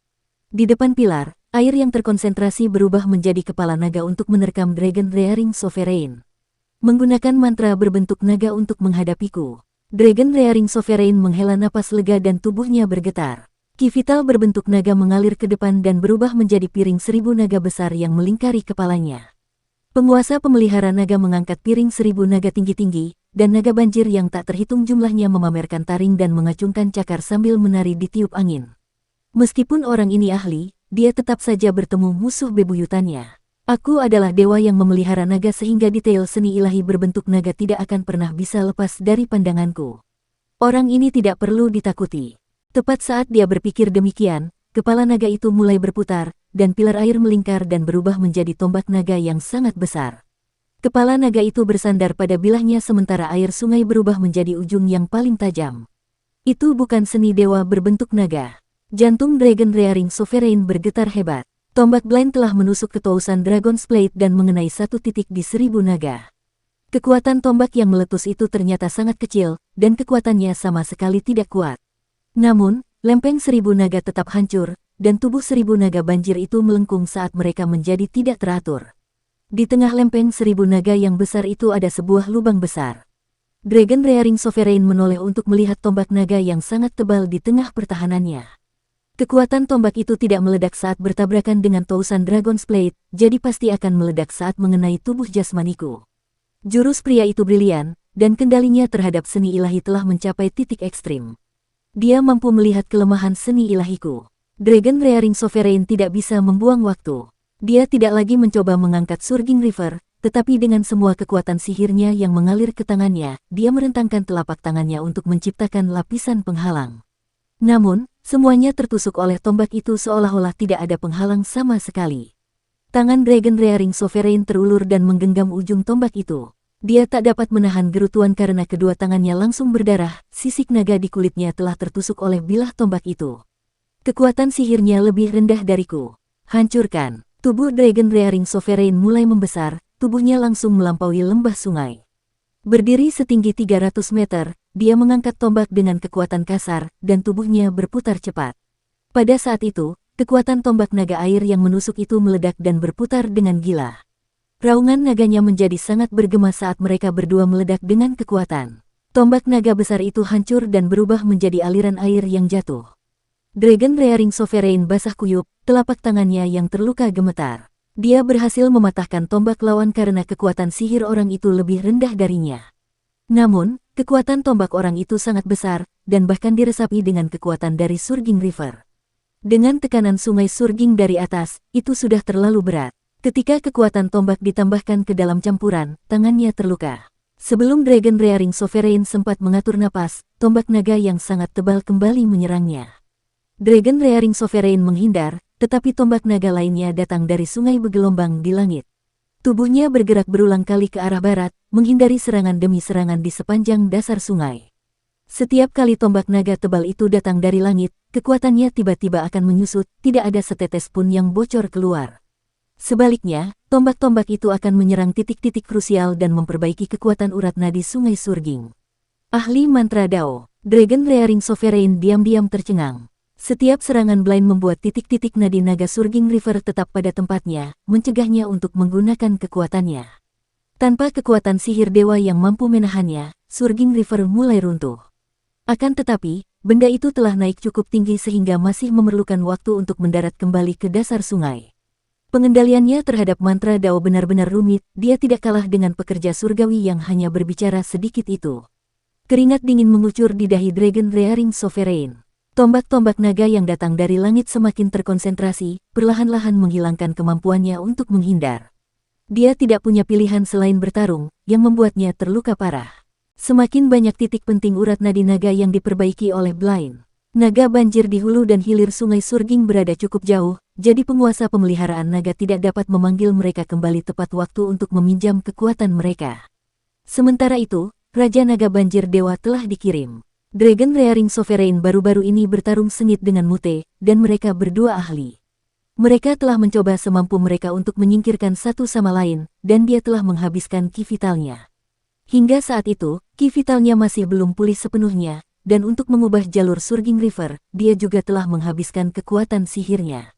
Speaker 1: Di depan pilar, air yang terkonsentrasi berubah menjadi kepala naga untuk menerkam Dragon Rearing Sovereign. Menggunakan mantra berbentuk naga untuk menghadapiku. Dragon Rearing Sovereign menghela napas lega dan tubuhnya bergetar. Ki vital berbentuk naga mengalir ke depan dan berubah menjadi piring 1000 naga besar yang melingkari kepalanya. Penguasa pemelihara naga mengangkat piring 1000 naga tinggi-tinggi, dan naga banjir yang tak terhitung jumlahnya memamerkan taring dan mengacungkan cakar sambil menari di tiup angin. Meskipun orang ini ahli, dia tetap saja bertemu musuh bebuyutannya. Aku adalah dewa yang memelihara naga sehingga detail seni ilahi berbentuk naga tidak akan pernah bisa lepas dari pandanganku. Orang ini tidak perlu ditakuti. Tepat saat dia berpikir demikian, kepala naga itu mulai berputar, dan pilar air melingkar dan berubah menjadi tombak naga yang sangat besar. Kepala naga itu bersandar pada bilahnya sementara air sungai berubah menjadi ujung yang paling tajam. Itu bukan seni dewa berbentuk naga. Jantung Dragon Rearing Sovereign bergetar hebat. Tombak Blind telah menusuk ke tausan Dragon's Blade dan mengenai satu titik di 1000 naga. Kekuatan tombak yang meletus itu ternyata sangat kecil, dan kekuatannya sama sekali tidak kuat. Namun, lempeng 1000 naga tetap hancur, dan tubuh 1000 naga banjir itu melengkung saat mereka menjadi tidak teratur. Di tengah lempeng 1000 naga yang besar itu ada sebuah lubang besar. Dragon Rearing Sovereign menoleh untuk melihat tombak naga yang sangat tebal di tengah pertahanannya. Kekuatan tombak itu tidak meledak saat bertabrakan dengan tausan Dragon's Blade, jadi pasti akan meledak saat mengenai tubuh jasmaniku. Jurus pria itu brilian, dan kendalinya terhadap seni ilahi telah mencapai titik ekstrim. Dia mampu melihat kelemahan seni ilahiku. Dragon Rearing Sovereign tidak bisa membuang waktu. Dia tidak lagi mencoba mengangkat Surging River, tetapi dengan semua kekuatan sihirnya yang mengalir ke tangannya, dia merentangkan telapak tangannya untuk menciptakan lapisan penghalang. Namun, semuanya tertusuk oleh tombak itu seolah-olah tidak ada penghalang sama sekali. Tangan Dragon Rearing Sovereign terulur dan menggenggam ujung tombak itu. Dia tak dapat menahan gerutuan karena kedua tangannya langsung berdarah, sisik naga di kulitnya telah tertusuk oleh bilah tombak itu. Kekuatan sihirnya lebih rendah dariku. Hancurkan. Tubuh Dragon Rearing Sovereign mulai membesar, tubuhnya langsung melampaui lembah sungai. Berdiri setinggi 300 meter, dia mengangkat tombak dengan kekuatan kasar, dan tubuhnya berputar cepat. Pada saat itu, kekuatan tombak naga air yang menusuk itu meledak dan berputar dengan gila. Raungan naganya menjadi sangat bergema saat mereka berdua meledak dengan kekuatan. Tombak naga besar itu hancur dan berubah menjadi aliran air yang jatuh. Dragon Rearing Sovereign basah kuyup, telapak tangannya yang terluka gemetar. Dia berhasil mematahkan tombak lawan karena kekuatan sihir orang itu lebih rendah darinya. Namun, kekuatan tombak orang itu sangat besar, dan bahkan diresapi dengan kekuatan dari Surging River. Dengan tekanan sungai Surging dari atas, itu sudah terlalu berat. Ketika kekuatan tombak ditambahkan ke dalam campuran, tangannya terluka. Sebelum Dragon Rearing Sovereign sempat mengatur napas, tombak naga yang sangat tebal kembali menyerangnya. Dragon Rearing Sovereign menghindar, tetapi tombak naga lainnya datang dari sungai bergelombang di langit. Tubuhnya bergerak berulang kali ke arah barat, menghindari serangan demi serangan di sepanjang dasar sungai. Setiap kali tombak naga tebal itu datang dari langit, kekuatannya tiba-tiba akan menyusut, tidak ada setetes pun yang bocor keluar. Sebaliknya, tombak-tombak itu akan menyerang titik-titik krusial dan memperbaiki kekuatan urat nadi sungai Surging. Ahli mantra Dao, Dragon Rearing Sovereign diam-diam tercengang. Setiap serangan Blind membuat titik-titik nadi naga Surging River tetap pada tempatnya, mencegahnya untuk menggunakan kekuatannya. Tanpa kekuatan sihir dewa yang mampu menahannya, Surging River mulai runtuh. Akan tetapi, benda itu telah naik cukup tinggi sehingga masih memerlukan waktu untuk mendarat kembali ke dasar sungai. Pengendaliannya terhadap mantra Dao benar-benar rumit, dia tidak kalah dengan pekerja surgawi yang hanya berbicara sedikit itu. Keringat dingin mengucur di dahi Dragon Rearing Sovereign. Tombak-tombak naga yang datang dari langit semakin terkonsentrasi, perlahan-lahan menghilangkan kemampuannya untuk menghindar. Dia tidak punya pilihan selain bertarung, yang membuatnya terluka parah. Semakin banyak titik penting urat nadi naga yang diperbaiki oleh Blind. Naga banjir di hulu dan hilir Sungai Surging berada cukup jauh, jadi penguasa pemeliharaan naga tidak dapat memanggil mereka kembali tepat waktu untuk meminjam kekuatan mereka. Sementara itu, Raja Naga Banjir Dewa telah dikirim. Dragon Rearing Sovereign baru-baru ini bertarung sengit dengan Mute, dan mereka berdua ahli. Mereka telah mencoba semampu mereka untuk menyingkirkan satu sama lain, dan dia telah menghabiskan ki vitalnya. Hingga saat itu, ki vitalnya masih belum pulih sepenuhnya, dan untuk mengubah jalur Surging River, dia juga telah menghabiskan kekuatan sihirnya.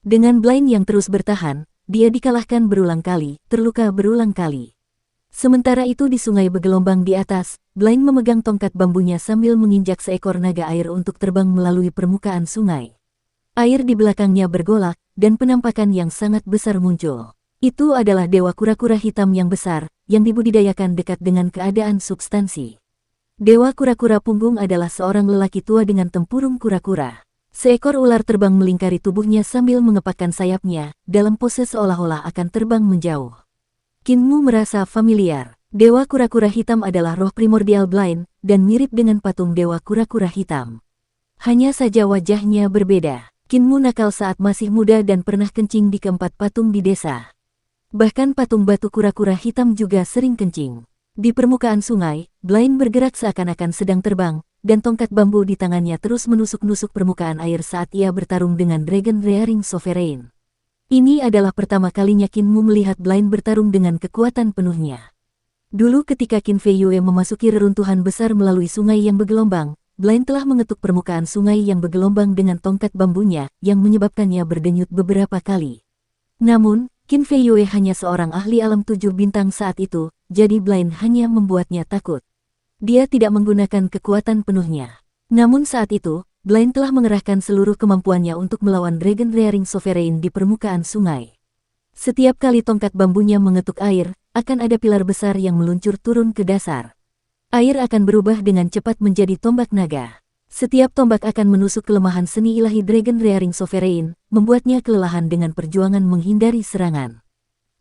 Speaker 1: Dengan Blind yang terus bertahan, dia dikalahkan berulang kali, terluka berulang kali. Sementara itu di sungai bergelombang di atas, Blind memegang tongkat bambunya sambil menginjak seekor naga air untuk terbang melalui permukaan sungai. Air di belakangnya bergolak, dan penampakan yang sangat besar muncul. Itu adalah dewa kura-kura hitam yang besar, yang dibudidayakan dekat dengan keadaan substansi. Dewa kura-kura punggung adalah seorang lelaki tua dengan tempurung kura-kura. Seekor ular terbang melingkari tubuhnya sambil mengepakkan sayapnya, dalam pose seolah-olah akan terbang menjauh. Kinmu merasa familiar. Dewa kura-kura hitam adalah roh primordial Blind, dan mirip dengan patung dewa kura-kura hitam. Hanya saja wajahnya berbeda. Kinmu nakal saat masih muda dan pernah kencing di keempat patung di desa. Bahkan patung batu kura-kura hitam juga sering kencing. Di permukaan sungai, Blind bergerak seakan-akan sedang terbang, dan tongkat bambu di tangannya terus menusuk-nusuk permukaan air saat ia bertarung dengan Dragon Rearing Sovereign. Ini adalah pertama kalinya Kinmu melihat Blind bertarung dengan kekuatan penuhnya. Dulu ketika Qin Fei Yue memasuki reruntuhan besar melalui sungai yang bergelombang, Blind telah mengetuk permukaan sungai yang bergelombang dengan tongkat bambunya, yang menyebabkannya berdenyut beberapa kali. Namun, Qin Fei Yue hanya seorang ahli alam 7 bintang saat itu, jadi Blind hanya membuatnya takut. Dia tidak menggunakan kekuatan penuhnya. Namun saat itu, Blind telah mengerahkan seluruh kemampuannya untuk melawan Dragon Rearing Sovereign di permukaan sungai. Setiap kali tongkat bambunya mengetuk air, akan ada pilar besar yang meluncur turun ke dasar. Air akan berubah dengan cepat menjadi tombak naga. Setiap tombak akan menusuk kelemahan seni ilahi Dragon Rearing Sovereign, membuatnya kelelahan dengan perjuangan menghindari serangan.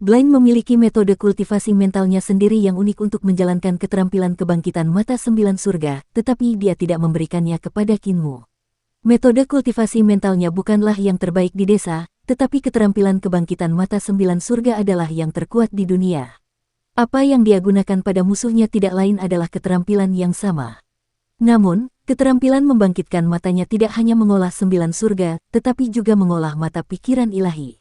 Speaker 1: Blind memiliki metode kultivasi mentalnya sendiri yang unik untuk menjalankan keterampilan kebangkitan mata 9 surga, tetapi dia tidak memberikannya kepada Kinmu. Metode kultivasi mentalnya bukanlah yang terbaik di desa, tetapi keterampilan kebangkitan mata 9 surga adalah yang terkuat di dunia. Apa yang dia gunakan pada musuhnya tidak lain adalah keterampilan yang sama. Namun, keterampilan membangkitkan matanya tidak hanya mengolah 9 surga, tetapi juga mengolah mata pikiran ilahi.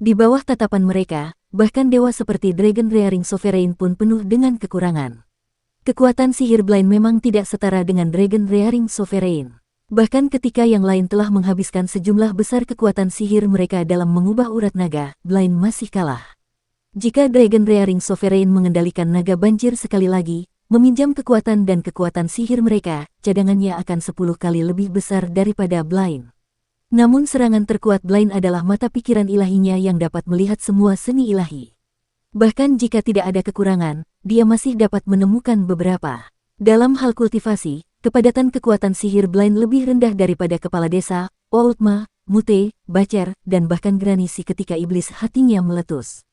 Speaker 1: Di bawah tatapan mereka, bahkan dewa seperti Dragon Rearing Sovereign pun penuh dengan kekurangan. Kekuatan sihir Blind memang tidak setara dengan Dragon Rearing Sovereign. Bahkan ketika yang lain telah menghabiskan sejumlah besar kekuatan sihir mereka dalam mengubah urat naga, Blind masih kalah. Jika Dragon Rearing Sovereign mengendalikan naga banjir sekali lagi, meminjam kekuatan dan kekuatan sihir mereka, cadangannya akan 10 kali lebih besar daripada Blind. Namun serangan terkuat Blind adalah mata pikiran ilahinya yang dapat melihat semua seni ilahi. Bahkan jika tidak ada kekurangan, dia masih dapat menemukan beberapa. Dalam hal kultivasi, kepadatan kekuatan sihir Blind lebih rendah daripada kepala desa, Oultma, Mute, Bacer, dan bahkan Granisi ketika iblis hatinya meletus.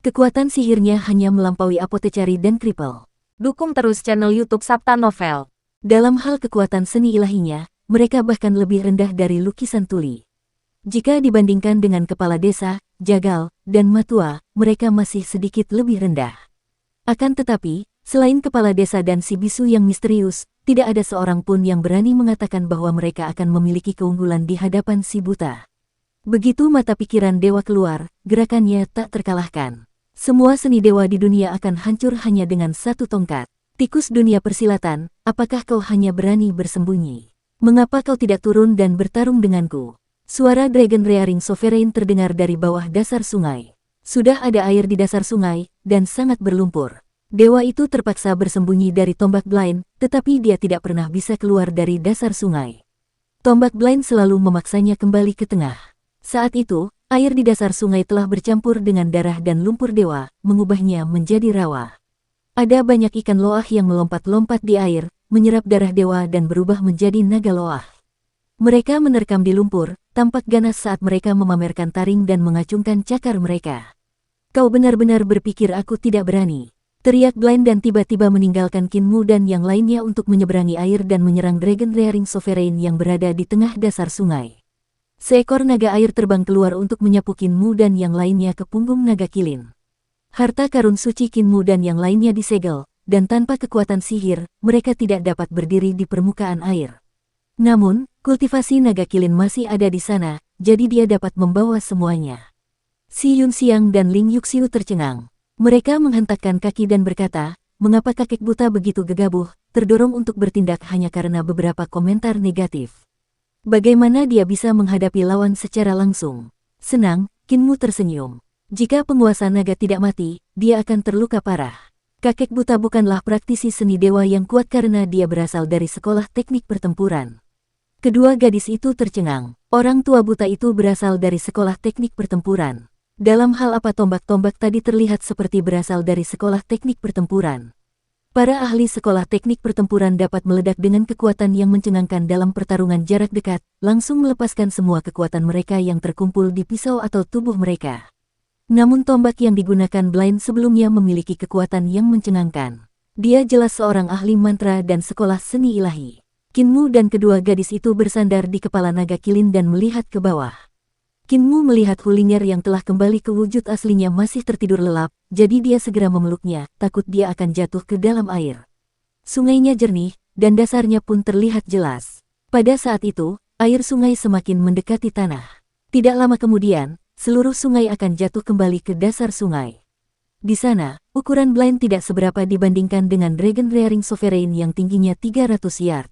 Speaker 1: Kekuatan sihirnya hanya melampaui Apothecary dan Cripple.
Speaker 2: Dukung terus channel YouTube Sabta Novel.
Speaker 1: Dalam hal kekuatan seni ilahinya, mereka bahkan lebih rendah dari lukisan tuli. Jika dibandingkan dengan kepala desa, Jagal, dan Matua, mereka masih sedikit lebih rendah. Akan tetapi, selain kepala desa dan si bisu yang misterius, tidak ada seorang pun yang berani mengatakan bahwa mereka akan memiliki keunggulan di hadapan si buta. Begitu mata pikiran dewa keluar, gerakannya tak terkalahkan. Semua seni dewa di dunia akan hancur hanya dengan satu tongkat. Tikus dunia persilatan, apakah kau hanya berani bersembunyi? Mengapa kau tidak turun dan bertarung denganku? Suara Dragon Rearing Sovereign terdengar dari bawah dasar sungai. Sudah ada air di dasar sungai, dan sangat berlumpur. Dewa itu terpaksa bersembunyi dari tombak Blind, tetapi dia tidak pernah bisa keluar dari dasar sungai. Tombak Blind selalu memaksanya kembali ke tengah. Saat itu, air di dasar sungai telah bercampur dengan darah dan lumpur dewa, mengubahnya menjadi rawa. Ada banyak ikan loah yang melompat-lompat di air, menyerap darah dewa dan berubah menjadi naga loah. Mereka menerkam di lumpur, tampak ganas saat mereka memamerkan taring dan mengacungkan cakar mereka. Kau benar-benar berpikir aku tidak berani? Teriak Blind dan tiba-tiba meninggalkan Kinmu dan yang lainnya untuk menyeberangi air dan menyerang Dragon Rearing Sovereign yang berada di tengah dasar sungai. Seekor naga air terbang keluar untuk menyapu Kinmu dan yang lainnya ke punggung naga kilin. Harta karun suci Kinmu dan yang lainnya disegel, dan tanpa kekuatan sihir, mereka tidak dapat berdiri di permukaan air. Namun, kultivasi naga kilin masih ada di sana, jadi dia dapat membawa semuanya. Si Yun Xiang dan Ling Yuxiu tercengang. Mereka menghentakkan kaki dan berkata, mengapa kakek buta begitu gegabah, terdorong untuk bertindak hanya karena beberapa komentar negatif. Bagaimana dia bisa menghadapi lawan secara langsung? Senang, Kinmu tersenyum. Jika penguasa naga tidak mati, dia akan terluka parah. Kakek buta bukanlah praktisi seni dewa yang kuat karena dia berasal dari sekolah teknik pertempuran. Kedua gadis itu tercengang. Orang tua buta itu berasal dari sekolah teknik pertempuran. Dalam hal apa tombak-tombak tadi terlihat seperti berasal dari sekolah teknik pertempuran. Para ahli sekolah teknik pertempuran dapat meledak dengan kekuatan yang mencengangkan dalam pertarungan jarak dekat, langsung melepaskan semua kekuatan mereka yang terkumpul di pisau atau tubuh mereka. Namun tombak yang digunakan Blind sebelumnya memiliki kekuatan yang mencengangkan. Dia jelas seorang ahli mantra dan sekolah seni ilahi. Kinmu dan kedua gadis itu bersandar di kepala naga kilin dan melihat ke bawah. Kinmu melihat Hulinger yang telah kembali ke wujud aslinya masih tertidur lelap, jadi dia segera memeluknya, takut dia akan jatuh ke dalam air. Sungainya jernih, dan dasarnya pun terlihat jelas. Pada saat itu, air sungai semakin mendekati tanah. Tidak lama kemudian, seluruh sungai akan jatuh kembali ke dasar sungai. Di sana, ukuran Blind tidak seberapa dibandingkan dengan Dragon Rearing Sovereign yang tingginya 300 yard.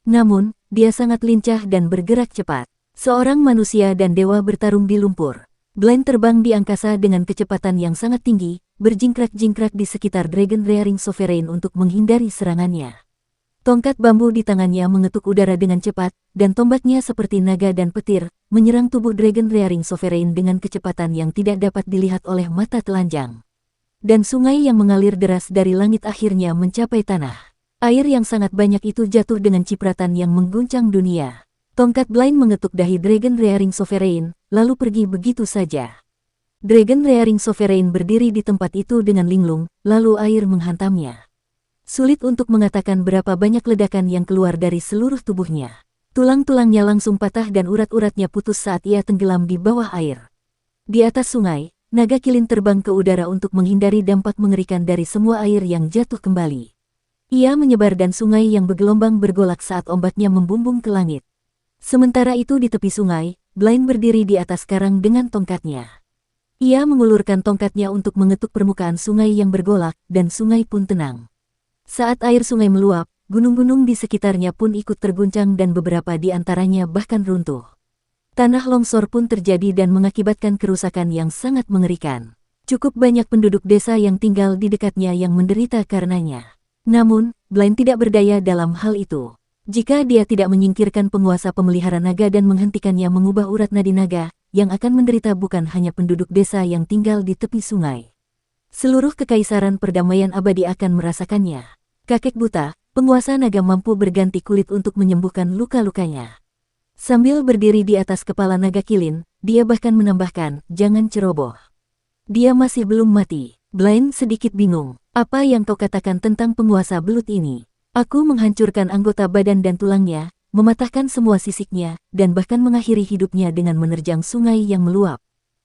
Speaker 1: Namun, dia sangat lincah dan bergerak cepat. Seorang manusia dan dewa bertarung di lumpur. Blind terbang di angkasa dengan kecepatan yang sangat tinggi, berjingkrak-jingkrak di sekitar Dragon Rearing Sovereign untuk menghindari serangannya. Tongkat bambu di tangannya mengetuk udara dengan cepat, dan tombaknya seperti naga dan petir, menyerang tubuh Dragon Rearing Sovereign dengan kecepatan yang tidak dapat dilihat oleh mata telanjang. Dan sungai yang mengalir deras dari langit akhirnya mencapai tanah. Air yang sangat banyak itu jatuh dengan cipratan yang mengguncang dunia. Tongkat Blind mengetuk dahi Dragon Rearing Sovereign, lalu pergi begitu saja. Dragon Rearing Sovereign berdiri di tempat itu dengan linglung, lalu air menghantamnya. Sulit untuk mengatakan berapa banyak ledakan yang keluar dari seluruh tubuhnya. Tulang-tulangnya langsung patah dan urat-uratnya putus saat ia tenggelam di bawah air. Di atas sungai, naga kilin terbang ke udara untuk menghindari dampak mengerikan dari semua air yang jatuh kembali. Ia menyebar dan sungai yang bergelombang bergolak saat ombaknya membumbung ke langit. Sementara itu di tepi sungai, Blind berdiri di atas karang dengan tongkatnya. Ia mengulurkan tongkatnya untuk mengetuk permukaan sungai yang bergolak, dan sungai pun tenang. Saat air sungai meluap, gunung-gunung di sekitarnya pun ikut terguncang dan beberapa di antaranya bahkan runtuh. Tanah longsor pun terjadi dan mengakibatkan kerusakan yang sangat mengerikan. Cukup banyak penduduk desa yang tinggal di dekatnya yang menderita karenanya. Namun, Blind tidak berdaya dalam hal itu. Jika dia tidak menyingkirkan penguasa pemelihara naga dan menghentikannya mengubah urat nadi naga, yang akan menderita bukan hanya penduduk desa yang tinggal di tepi sungai. Seluruh kekaisaran perdamaian abadi akan merasakannya. Kakek buta, penguasa naga mampu berganti kulit untuk menyembuhkan luka-lukanya. Sambil berdiri di atas kepala naga kilin, dia bahkan menambahkan, jangan ceroboh. Dia masih belum mati. Blind sedikit bingung. Apa yang kau katakan tentang penguasa belut ini? Aku menghancurkan anggota badan dan tulangnya, mematahkan semua sisiknya, dan bahkan mengakhiri hidupnya dengan menerjang sungai yang meluap.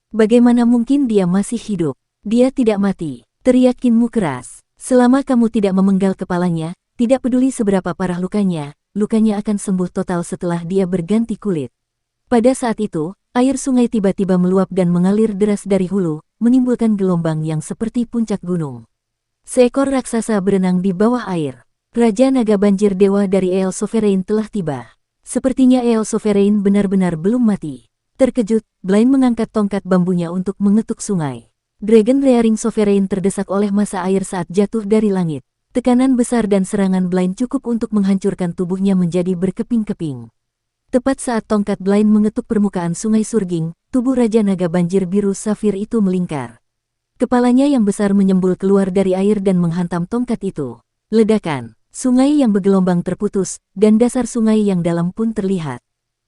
Speaker 1: Bagaimana mungkin dia masih hidup? Dia tidak mati, teriak Kinmu keras. Selama kamu tidak memenggal kepalanya, tidak peduli seberapa parah lukanya akan sembuh total setelah dia berganti kulit. Pada saat itu, air sungai tiba-tiba meluap dan mengalir deras dari hulu, menimbulkan gelombang yang seperti puncak gunung. Seekor raksasa berenang di bawah air. Raja Naga Banjir Dewa dari Aeol Sovereign telah tiba. Sepertinya Aeol Sovereign benar-benar belum mati. Terkejut, Blind mengangkat tongkat bambunya untuk mengetuk sungai. Dragon Rearing Sovereign terdesak oleh massa air saat jatuh dari langit. Tekanan besar dan serangan Blind cukup untuk menghancurkan tubuhnya menjadi berkeping-keping. Tepat saat tongkat Blind mengetuk permukaan sungai Surging, tubuh Raja Naga Banjir Biru Safir itu melingkar. Kepalanya yang besar menyembul keluar dari air dan menghantam tongkat itu. Ledakan. Sungai yang bergelombang terputus, dan dasar sungai yang dalam pun terlihat.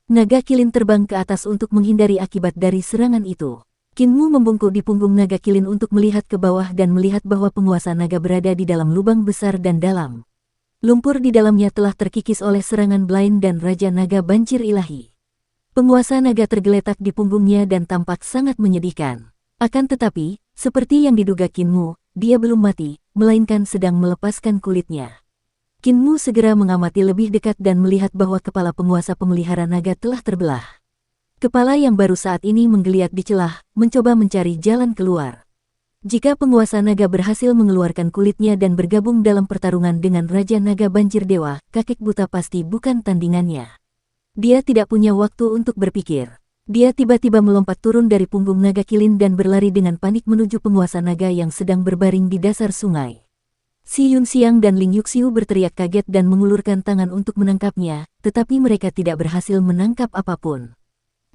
Speaker 1: Naga kilin terbang ke atas untuk menghindari akibat dari serangan itu. Kinmu membungkuk di punggung naga kilin untuk melihat ke bawah dan melihat bahwa penguasa naga berada di dalam lubang besar dan dalam. Lumpur di dalamnya telah terkikis oleh serangan Blind dan Raja Naga Banjir Ilahi. Penguasa naga tergeletak di punggungnya dan tampak sangat menyedihkan. Akan tetapi, seperti yang diduga Kinmu, dia belum mati, melainkan sedang melepaskan kulitnya. Kinmu segera mengamati lebih dekat dan melihat bahwa kepala penguasa pemelihara naga telah terbelah. Kepala yang baru saat ini menggeliat di celah, mencoba mencari jalan keluar. Jika penguasa naga berhasil mengeluarkan kulitnya dan bergabung dalam pertarungan dengan Raja Naga Banjir Dewa, kakek buta pasti bukan tandingannya. Dia tidak punya waktu untuk berpikir. Dia tiba-tiba melompat turun dari punggung naga kilin dan berlari dengan panik menuju penguasa naga yang sedang berbaring di dasar sungai. Si Yun Xiang dan Ling Yuxiu berteriak kaget dan mengulurkan tangan untuk menangkapnya, tetapi mereka tidak berhasil menangkap apapun.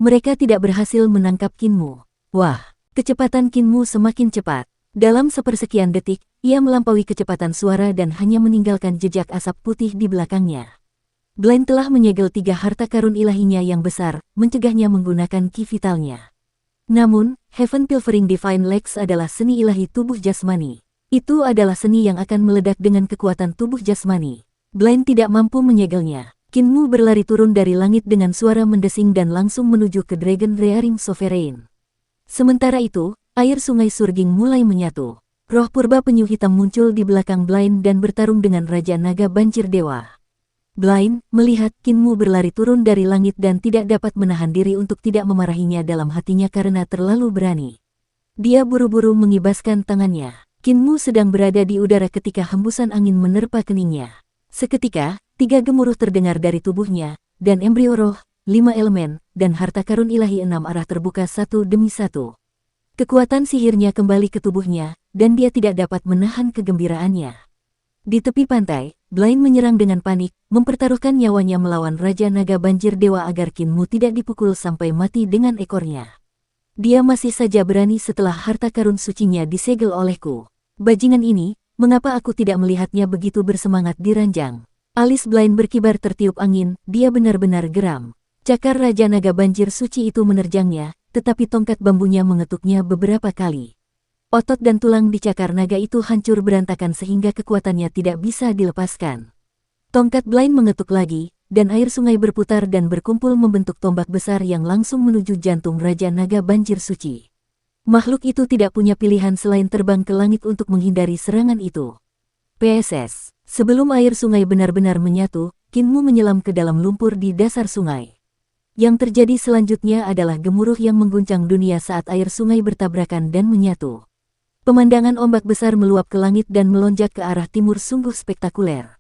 Speaker 1: Mereka tidak berhasil menangkap Kinmu. Wah, kecepatan Kinmu semakin cepat. Dalam sepersekian detik, ia melampaui kecepatan suara dan hanya meninggalkan jejak asap putih di belakangnya. Blind telah menyegel 3 harta karun ilahinya yang besar, mencegahnya menggunakan ki vitalnya. Namun, Heaven Pilfering Divine Legs adalah seni ilahi tubuh jasmani. Itu adalah seni yang akan meledak dengan kekuatan tubuh jasmani. Blind tidak mampu menyegelnya. Kinmu berlari turun dari langit dengan suara mendesing dan langsung menuju ke Dragon Rearing Sovereign. Sementara itu, air sungai Surging mulai menyatu. Roh purba penyu hitam muncul di belakang Blind dan bertarung dengan Raja Naga Banjir Dewa. Blind melihat Kinmu berlari turun dari langit dan tidak dapat menahan diri untuk tidak memarahinya dalam hatinya karena terlalu berani. Dia buru-buru mengibaskan tangannya. Kinmu sedang berada di udara ketika hembusan angin menerpa keningnya. Seketika, 3 gemuruh terdengar dari tubuhnya, dan embrio roh, 5 elemen, dan harta karun ilahi 6 arah terbuka satu demi satu. Kekuatan sihirnya kembali ke tubuhnya, dan dia tidak dapat menahan kegembiraannya. Di tepi pantai, Blind menyerang dengan panik, mempertaruhkan nyawanya melawan Raja Naga Banjir Dewa agar Kinmu tidak dipukul sampai mati dengan ekornya. Dia masih saja berani setelah harta karun sucinya disegel olehku. Bajingan ini, mengapa aku tidak melihatnya begitu bersemangat di ranjang? Alis Blind berkibar tertiup angin, dia benar-benar geram. Cakar Raja Naga Banjir Suci itu menerjangnya, tetapi tongkat bambunya mengetuknya beberapa kali. Otot dan tulang di cakar naga itu hancur berantakan sehingga kekuatannya tidak bisa dilepaskan. Tongkat Blind mengetuk lagi, dan air sungai berputar dan berkumpul membentuk tombak besar yang langsung menuju jantung Raja Naga Banjir Suci. Makhluk itu tidak punya pilihan selain terbang ke langit untuk menghindari serangan itu. PSS. Sebelum air sungai benar-benar menyatu, Kinmu menyelam ke dalam lumpur di dasar sungai. Yang terjadi selanjutnya adalah gemuruh yang mengguncang dunia saat air sungai bertabrakan dan menyatu. Pemandangan ombak besar meluap ke langit dan melonjak ke arah timur sungguh spektakuler.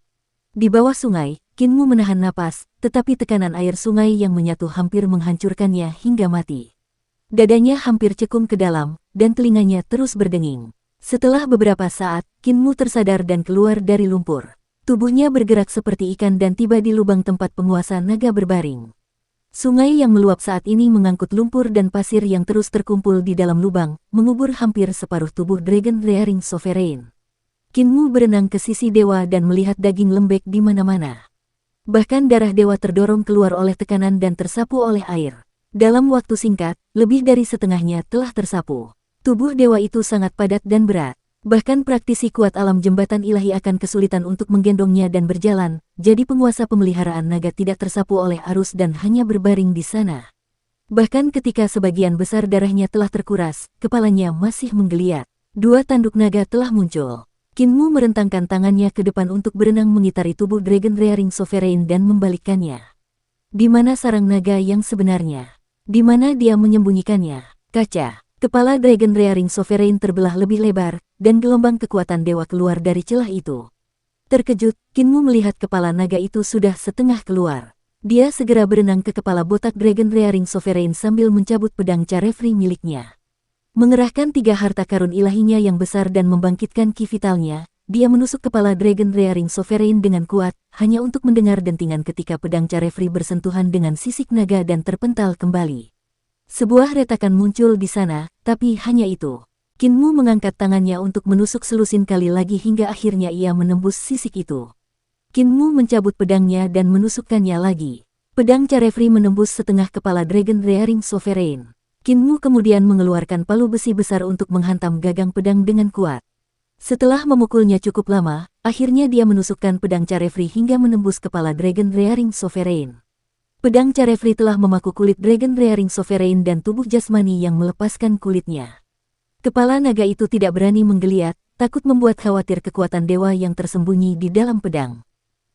Speaker 1: Di bawah sungai, Kinmu menahan napas, tetapi tekanan air sungai yang menyatu hampir menghancurkannya hingga mati. Dadanya hampir cekung ke dalam, dan telinganya terus berdenging. Setelah beberapa saat, Kinmu tersadar dan keluar dari lumpur. Tubuhnya bergerak seperti ikan dan tiba di lubang tempat penguasa naga berbaring. Sungai yang meluap saat ini mengangkut lumpur dan pasir yang terus terkumpul di dalam lubang, mengubur hampir separuh tubuh Dragon Rearing Sovereign. Kinmu berenang ke sisi dewa dan melihat daging lembek di mana-mana. Bahkan darah dewa terdorong keluar oleh tekanan dan tersapu oleh air. Dalam waktu singkat, lebih dari setengahnya telah tersapu. Tubuh dewa itu sangat padat dan berat. Bahkan praktisi kuat alam jembatan ilahi akan kesulitan untuk menggendongnya dan berjalan, jadi penguasa pemeliharaan naga tidak tersapu oleh arus dan hanya berbaring di sana. Bahkan ketika sebagian besar darahnya telah terkuras, kepalanya masih menggeliat. 2 tanduk naga telah muncul. Kinmu merentangkan tangannya ke depan untuk berenang mengitari tubuh Dragon Rearing Sovereign dan membalikkannya. Di mana sarang naga yang sebenarnya? Di mana dia menyembunyikannya? Kaca. Kepala Dragon Rearing Sovereign terbelah lebih lebar, dan gelombang kekuatan dewa keluar dari celah itu. Terkejut, Kinmu melihat kepala naga itu sudah setengah keluar. Dia segera berenang ke kepala botak Dragon Rearing Sovereign sambil mencabut pedang Carefree miliknya. Mengerahkan 3 harta karun ilahinya yang besar dan membangkitkan ki vitalnya, dia menusuk kepala Dragon Rearing Sovereign dengan kuat, hanya untuk mendengar dentingan ketika pedang Carefree bersentuhan dengan sisik naga dan terpental kembali. Sebuah retakan muncul di sana, tapi hanya itu. Kinmu mengangkat tangannya untuk menusuk selusin kali lagi hingga akhirnya ia menembus sisik itu. Kinmu mencabut pedangnya dan menusukkannya lagi. Pedang Carefree menembus setengah kepala Dragon Rearing Sovereign. Kinmu kemudian mengeluarkan palu besi besar untuk menghantam gagang pedang dengan kuat. Setelah memukulnya cukup lama, akhirnya dia menusukkan pedang Carefree hingga menembus kepala Dragon Rearing Sovereign. Pedang Carefree telah memaku kulit Dragon Rearing Sovereign dan tubuh jasmani yang melepaskan kulitnya. Kepala naga itu tidak berani menggeliat, takut membuat khawatir kekuatan dewa yang tersembunyi di dalam pedang.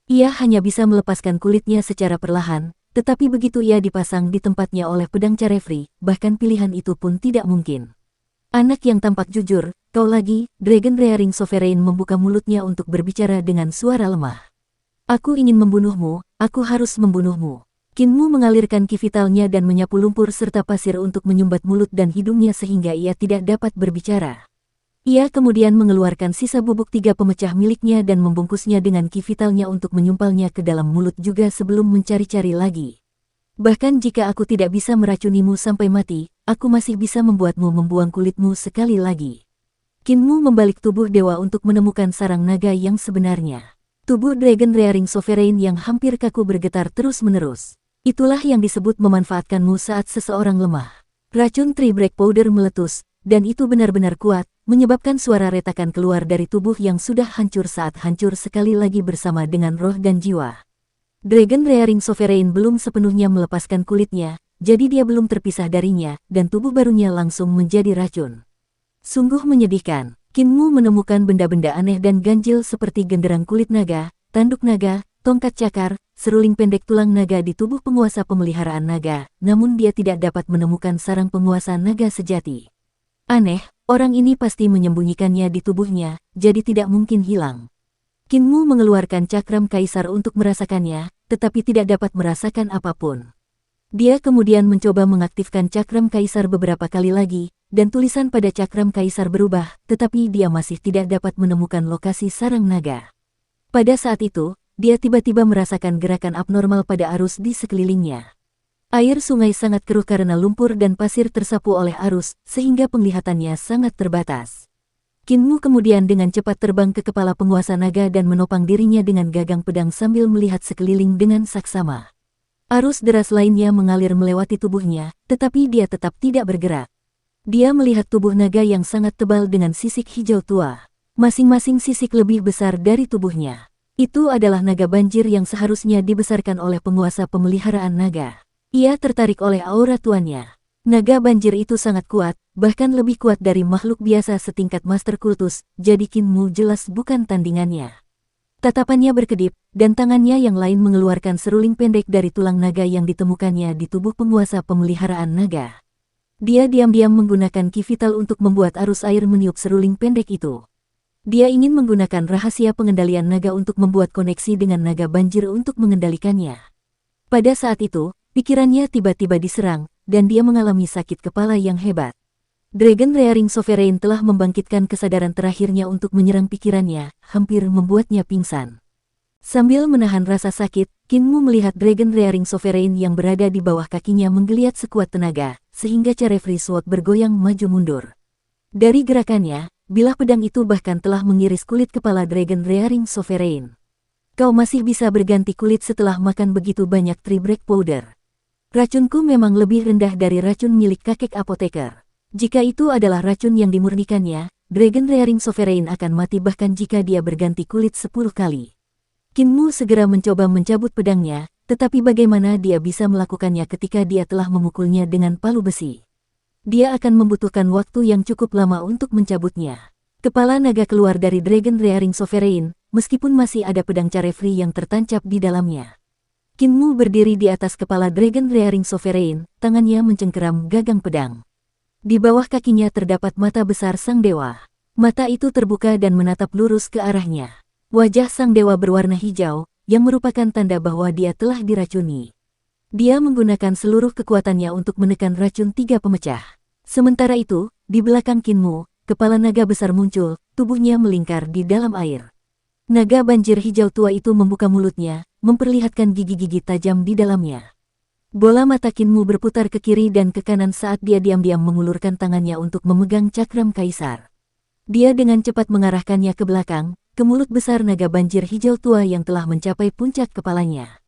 Speaker 1: Ia hanya bisa melepaskan kulitnya secara perlahan, tetapi begitu ia dipasang di tempatnya oleh pedang Carefree, bahkan pilihan itu pun tidak mungkin. Anak yang tampak jujur, kau lagi, Dragon Rearing Sovereign membuka mulutnya untuk berbicara dengan suara lemah. Aku ingin membunuhmu, aku harus membunuhmu. Kinmu mengalirkan ki vitalnya dan menyapu lumpur serta pasir untuk menyumbat mulut dan hidungnya sehingga ia tidak dapat berbicara. Ia kemudian mengeluarkan sisa bubuk 3 pemecah miliknya dan membungkusnya dengan ki vitalnya untuk menyumpalnya ke dalam mulut juga sebelum mencari-cari lagi. Bahkan jika aku tidak bisa meracunimu sampai mati, aku masih bisa membuatmu membuang kulitmu sekali lagi. Kinmu membalik tubuh dewa untuk menemukan sarang naga yang sebenarnya. Tubuh Dragon Rearing Sovereign yang hampir kaku bergetar terus-menerus. Itulah yang disebut memanfaatkanmu saat seseorang lemah. Racun Tree Break Powder meletus, dan itu benar-benar kuat, menyebabkan suara retakan keluar dari tubuh yang sudah hancur saat hancur sekali lagi bersama dengan roh dan jiwa. Dragon Rearing Sovereign belum sepenuhnya melepaskan kulitnya, jadi dia belum terpisah darinya, dan tubuh barunya langsung menjadi racun. Sungguh menyedihkan, Kinmu menemukan benda-benda aneh dan ganjil seperti genderang kulit naga, tanduk naga, tongkat cakar, seruling pendek tulang naga di tubuh penguasa pemeliharaan naga, namun dia tidak dapat menemukan sarang penguasa naga sejati. Aneh, orang ini pasti menyembunyikannya di tubuhnya, jadi tidak mungkin hilang. Kinmu mengeluarkan cakram kaisar untuk merasakannya, tetapi tidak dapat merasakan apapun. Dia kemudian mencoba mengaktifkan cakram kaisar beberapa kali lagi, dan tulisan pada cakram kaisar berubah, tetapi dia masih tidak dapat menemukan lokasi sarang naga. Pada saat itu, dia tiba-tiba merasakan gerakan abnormal pada arus di sekelilingnya. Air sungai sangat keruh karena lumpur dan pasir tersapu oleh arus, sehingga penglihatannya sangat terbatas. Kinmu kemudian dengan cepat terbang ke kepala penguasa naga dan menopang dirinya dengan gagang pedang sambil melihat sekeliling dengan saksama. Arus deras lainnya mengalir melewati tubuhnya, tetapi dia tetap tidak bergerak. Dia melihat tubuh naga yang sangat tebal dengan sisik hijau tua. Masing-masing sisik lebih besar dari tubuhnya. Itu adalah naga banjir yang seharusnya dibesarkan oleh penguasa pemeliharaan naga. Ia tertarik oleh aura tuannya. Naga banjir itu sangat kuat, bahkan lebih kuat dari makhluk biasa setingkat Master Kultus, jadi Kinmu jelas bukan tandingannya. Tatapannya berkedip, dan tangannya yang lain mengeluarkan seruling pendek dari tulang naga yang ditemukannya di tubuh penguasa pemeliharaan naga. Dia diam-diam menggunakan ki vital untuk membuat arus air meniup seruling pendek itu. Dia ingin menggunakan rahasia pengendalian naga untuk membuat koneksi dengan naga banjir untuk mengendalikannya. Pada saat itu, pikirannya tiba-tiba diserang, dan dia mengalami sakit kepala yang hebat. Dragon Rearing Sovereign telah membangkitkan kesadaran terakhirnya untuk menyerang pikirannya, hampir membuatnya pingsan. Sambil menahan rasa sakit, Kinmu melihat Dragon Rearing Sovereign yang berada di bawah kakinya menggeliat sekuat tenaga, sehingga Carefree Sword bergoyang maju mundur. Dari gerakannya, bilah pedang itu bahkan telah mengiris kulit kepala Dragon Rearing Sovereign. Kau masih bisa berganti kulit setelah makan begitu banyak Tree Break Powder. Racunku memang lebih rendah dari racun milik kakek apoteker. Jika itu adalah racun yang dimurnikannya, Dragon Rearing Sovereign akan mati bahkan jika dia berganti kulit 10 kali. Kinmu segera mencoba mencabut pedangnya, tetapi bagaimana dia bisa melakukannya ketika dia telah memukulnya dengan palu besi? Dia akan membutuhkan waktu yang cukup lama untuk mencabutnya. Kepala naga keluar dari Dragon Rearing Sovereign, meskipun masih ada pedang Carefree yang tertancap di dalamnya. Kinmu berdiri di atas kepala Dragon Rearing Sovereign, tangannya mencengkeram gagang pedang. Di bawah kakinya terdapat mata besar sang dewa. Mata itu terbuka dan menatap lurus ke arahnya. Wajah sang dewa berwarna hijau, yang merupakan tanda bahwa dia telah diracuni. Dia menggunakan seluruh kekuatannya untuk menekan racun 3 pemecah. Sementara itu, di belakang Kinmu, kepala naga besar muncul, tubuhnya melingkar di dalam air. Naga banjir hijau tua itu membuka mulutnya, memperlihatkan gigi-gigi tajam di dalamnya. Bola mata Kinmu berputar ke kiri dan ke kanan saat dia diam-diam mengulurkan tangannya untuk memegang cakram kaisar. Dia dengan cepat mengarahkannya ke belakang, ke mulut besar naga banjir hijau tua yang telah mencapai puncak kepalanya.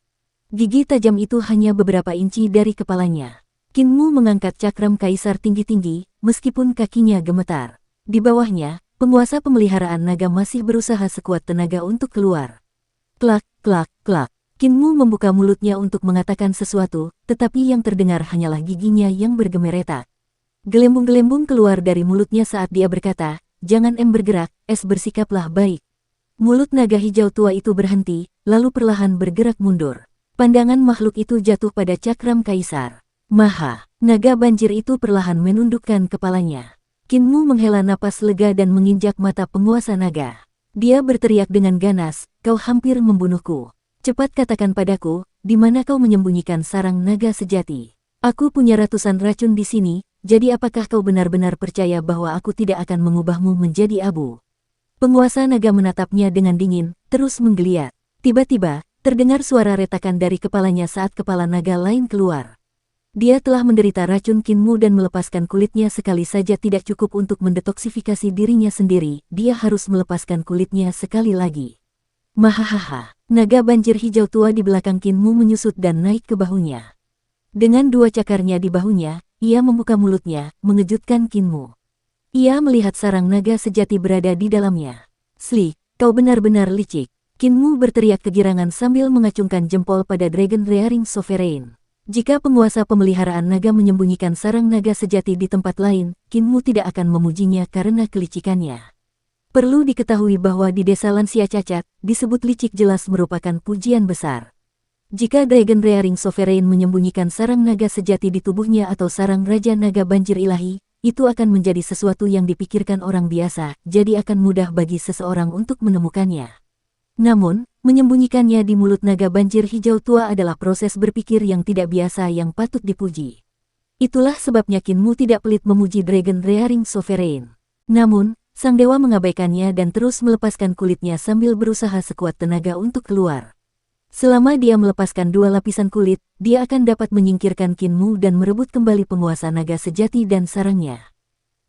Speaker 1: Gigi tajam itu hanya beberapa inci dari kepalanya. Kinmu mengangkat cakram kaisar tinggi-tinggi, meskipun kakinya gemetar. Di bawahnya, penguasa pemeliharaan naga masih berusaha sekuat tenaga untuk keluar. Klak, klak, klak. Kinmu membuka mulutnya untuk mengatakan sesuatu, tetapi yang terdengar hanyalah giginya yang bergemeretak. Gelembung-gelembung keluar dari mulutnya saat dia berkata, "Jangan bergerak, bersikaplah baik." Mulut naga hijau tua itu berhenti, lalu perlahan bergerak mundur. Pandangan makhluk itu jatuh pada cakram kaisar. Maha, naga banjir itu perlahan menundukkan kepalanya. Kinmu menghela napas lega dan menginjak mata penguasa naga. Dia berteriak dengan ganas, "Kau hampir membunuhku. Cepat katakan padaku, di mana kau menyembunyikan sarang naga sejati? Aku punya ratusan racun di sini, jadi apakah kau benar-benar percaya bahwa aku tidak akan mengubahmu menjadi abu?" Penguasa naga menatapnya dengan dingin, terus menggeliat. Tiba-tiba, terdengar suara retakan dari kepalanya saat kepala naga lain keluar. Dia telah menderita racun Kinmu dan melepaskan kulitnya sekali saja tidak cukup untuk mendetoksifikasi dirinya sendiri, dia harus melepaskan kulitnya sekali lagi. Mahahaha, naga banjir hijau tua di belakang Kinmu menyusut dan naik ke bahunya. Dengan dua cakarnya di bahunya, ia membuka mulutnya, mengejutkan Kinmu. Ia melihat sarang naga sejati berada di dalamnya. "Slik, kau benar-benar licik." Kinmu berteriak kegirangan sambil mengacungkan jempol pada Dragon Rearing Sovereign. Jika penguasa pemeliharaan naga menyembunyikan sarang naga sejati di tempat lain, Kinmu tidak akan memujinya karena kelicikannya. Perlu diketahui bahwa di desa lansia cacat, disebut licik jelas merupakan pujian besar. Jika Dragon Rearing Sovereign menyembunyikan sarang naga sejati di tubuhnya atau sarang Raja Naga Banjir Ilahi, itu akan menjadi sesuatu yang dipikirkan orang biasa, jadi akan mudah bagi seseorang untuk menemukannya. Namun, menyembunyikannya di mulut naga banjir hijau tua adalah proses berpikir yang tidak biasa yang patut dipuji. Itulah sebabnya Kinmu tidak pelit memuji Dragon Rearing Sovereign. Namun, sang dewa mengabaikannya dan terus melepaskan kulitnya sambil berusaha sekuat tenaga untuk keluar. Selama dia melepaskan dua lapisan kulit, dia akan dapat menyingkirkan Kinmu dan merebut kembali penguasa naga sejati dan sarangnya.